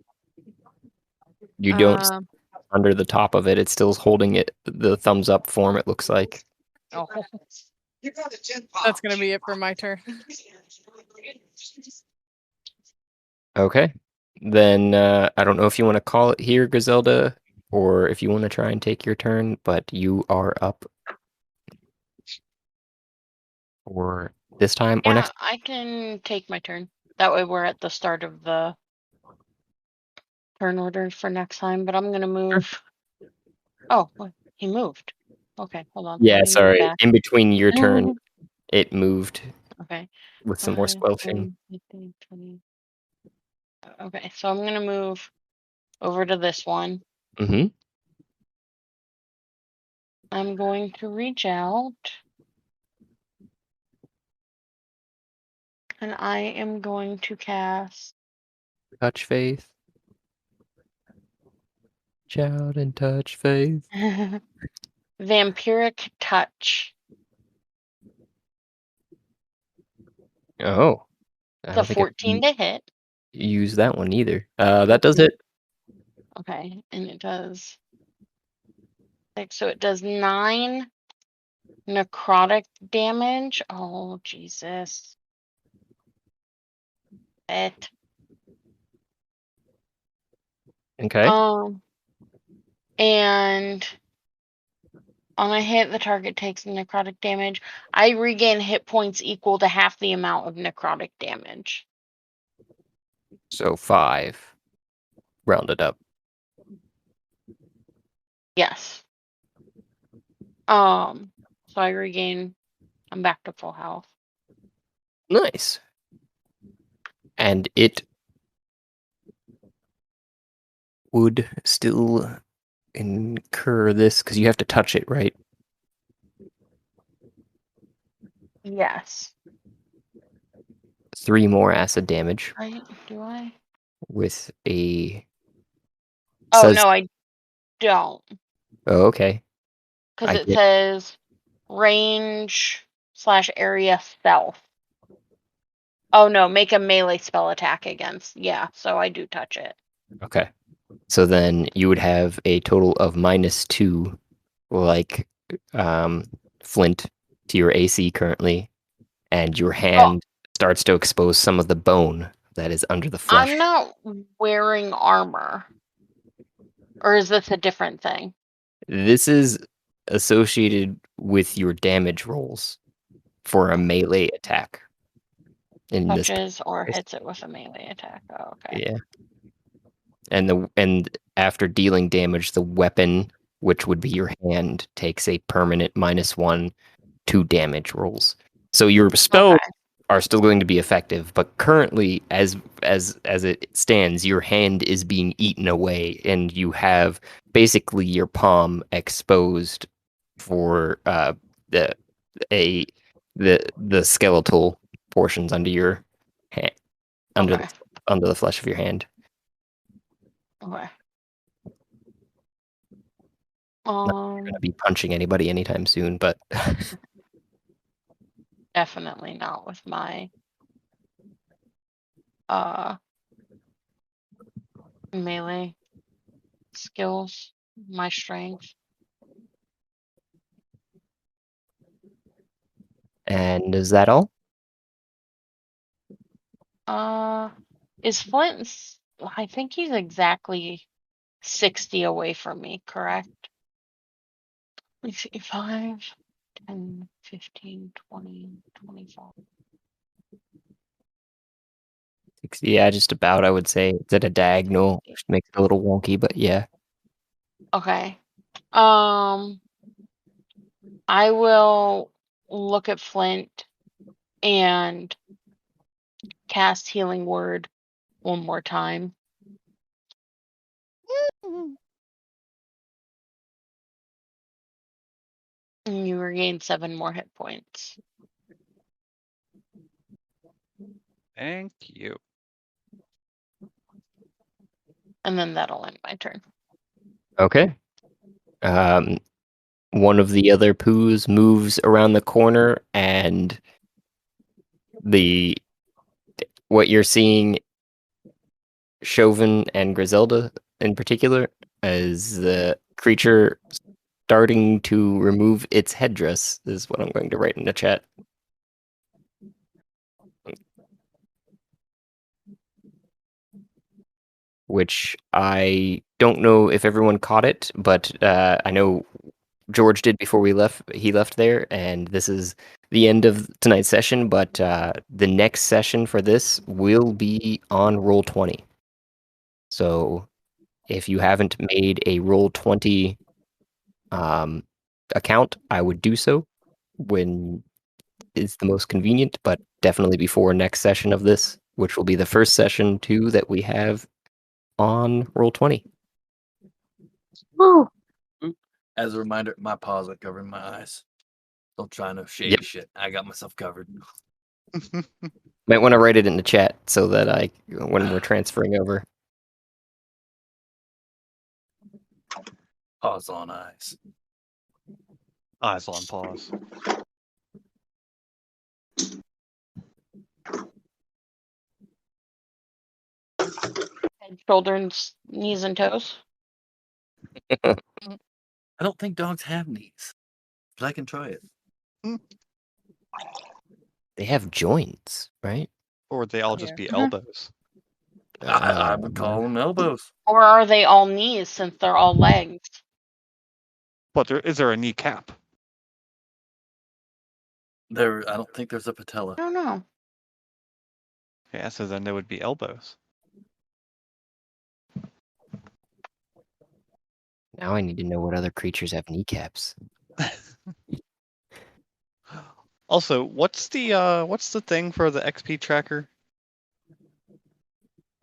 You don't under the top of it. It's still holding it the thumbs up form, it looks like. Oh. That's gonna be it for my turn. Okay. Then I don't know if you want to call it here, Griselda, or if you want to try and take your turn, but you are up for this time or next. I can take my turn. That way we're at the start of the turn order for next time, but I'm gonna move. Oh, he moved. Okay, hold on. Yeah, Let me move sorry. back. In between your turn, it moved. Okay. With some more squelching. 15, 20. Okay, so I'm gonna move over to this one. Mm-hmm. I'm going to reach out. And I am going to cast Touch faith. Reach out and touch faith. Vampiric Touch. Oh. It's a 14 to hit. Use that one either. That does hit. Okay, and it does. So it does 9 necrotic damage. Oh, Jesus. It. Okay. And on a hit, the target takes necrotic damage. I regain hit points equal to half the amount of necrotic damage. So 5. Rounded up. Yes. So I regain. I'm back to full health. Nice. And it would still incur this because you have to touch it, right? Yes. 3 more acid damage Right? Do I? with a. Oh Says, no, I don't. oh, okay. Because I it get. says range/area stealth. Oh no, make a melee spell attack against. Yeah, so I do touch it. Okay. So then you would have a total of -2, like Flint, to your AC currently, and your hand starts to expose some of the bone that is under the flesh. I'm not wearing armor. Or is this a different thing? This is associated with your damage rolls for a melee attack. In this Touches or case. hits it with a melee attack. Oh, okay. Yeah. And after dealing damage, the weapon, which would be your hand, takes a permanent -1 to damage rolls. So your spells are still going to be effective, but currently, as it stands, your hand is being eaten away, and you have basically your palm exposed for the the skeletal portions under your hand, under Okay. under the flesh of your hand. Okay. Not going to be punching anybody anytime soon, but definitely not with my melee skills, my strength. And is that all? Is Flint? I think he's exactly 60 away from me, correct? Let's see, 5, 10, 15, 20, 25. Yeah, just about, I would say. It's at a diagonal, which makes it a little wonky, but yeah. Okay. I will look at Flint and cast Healing Word one more time. And you regain 7 more hit points. Thank you. And then that'll end my turn. Okay. One of the other poos moves around the corner, and what you're seeing, Chauvin and Griselda in particular, is the creature starting to remove its headdress, is what I'm going to write in the chat. Which I don't know if everyone caught it, but I know George did before we left. He left there, and this is the end of tonight's session. But the next session for this will be on Roll20. So if you haven't made a Roll20 account, I would do so when is the most convenient. But definitely before next session of this, which will be the first session too that we have on Roll20. Woo. As a reminder, my paws are covering my eyes. Don't try no shady shit. I got myself covered. Might want to write it in the chat so that when we're transferring over. Paws on eyes. Eyes on paws. Head, shoulders, knees, and toes. I don't think dogs have knees, but I can try it. They have joints, right? Or would they all just be elbows? I would call them elbows. Or are they all knees since they're all legs? But is there a kneecap? I don't think there's a patella. I don't know. Yeah, so then they would be elbows. Now I need to know what other creatures have kneecaps. Also, what's the thing for the XP tracker?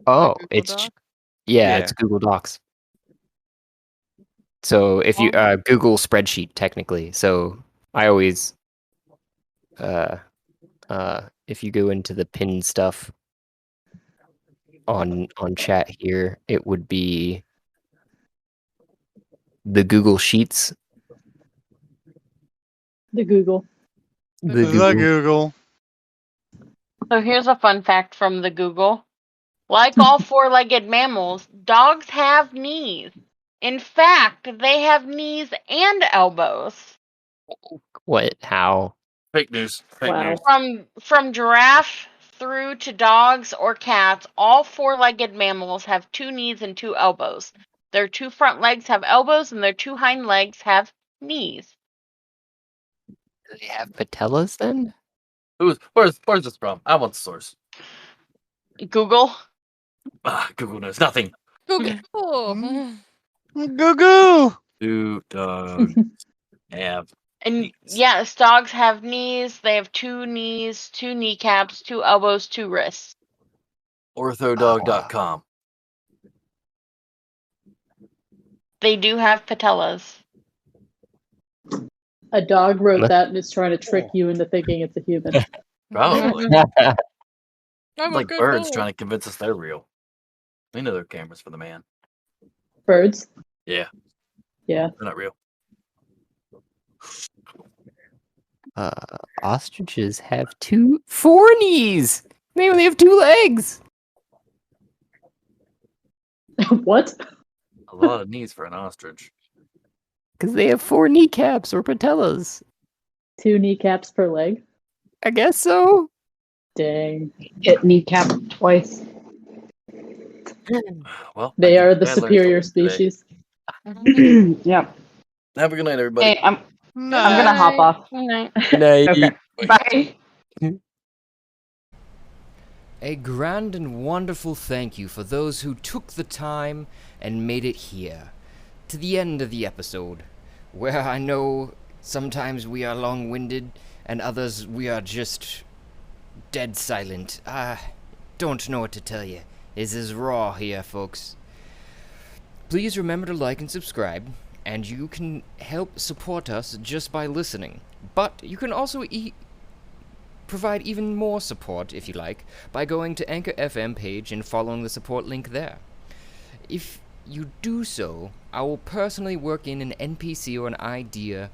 Oh, Google it's Doc? yeah, Yeah. it's Google Docs. So if you Google spreadsheet technically, so I always if you go into the pin stuff on chat here, it would be the Google Sheets. The Google. The The Google. Google. So here's a fun fact from the Google. Like all four-legged mammals, dogs have knees. In fact, they have knees and elbows. What? How? Fake news. Fake Wow. news. From giraffe through to dogs or cats, all four-legged mammals have 2 knees and 2 elbows. Their 2 front legs have elbows and their 2 hind legs have knees. Do they have patellas then? Where's this from? I want the source. Google. Google knows nothing. Google. Goo goo. Do dogs have And knees? yes, dogs have knees. They have 2 knees, 2 kneecaps, 2 elbows, 2 wrists. Orthodog.com. They do have patellas. A dog wrote that and is trying to trick you into thinking it's a human. Probably. I'm Like birds trying to convince us they're real. We know they're cameras for the man. Birds? Yeah, Yeah. they're not real. Ostriches have 4 knees. They only have 2 legs. What? A lot of knees for an ostrich. Because they have 4 kneecaps or patellas. 2 kneecaps per leg? I guess so. Dang. Get kneecapped twice. Well, They I are think the I learned superior something today. species. Yep. Have a good night, everybody. Hey, I'm gonna hop off. Night. Good night. Okay. Bye. A grand and wonderful thank you for those who took the time and made it here, to the end of the episode, where I know sometimes we are long-winded and others we are just dead silent. I don't know what to tell you. This is raw here, folks. Please remember to like and subscribe, and you can help support us just by listening. But you can also provide even more support, if you like, by going to Anchor FM page and following the support link there. If you do so, I will personally work in an NPC or an idea,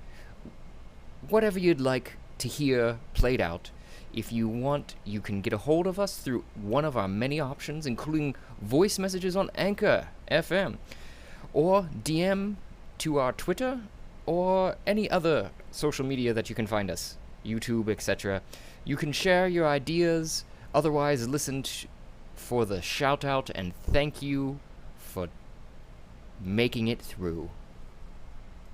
whatever you'd like to hear played out. If you want, you can get a hold of us through one of our many options, including voice messages on Anchor FM, or DM to our Twitter, or any other social media that you can find us, YouTube, etc. You can share your ideas, otherwise listen for the shout out and thank you for making it through.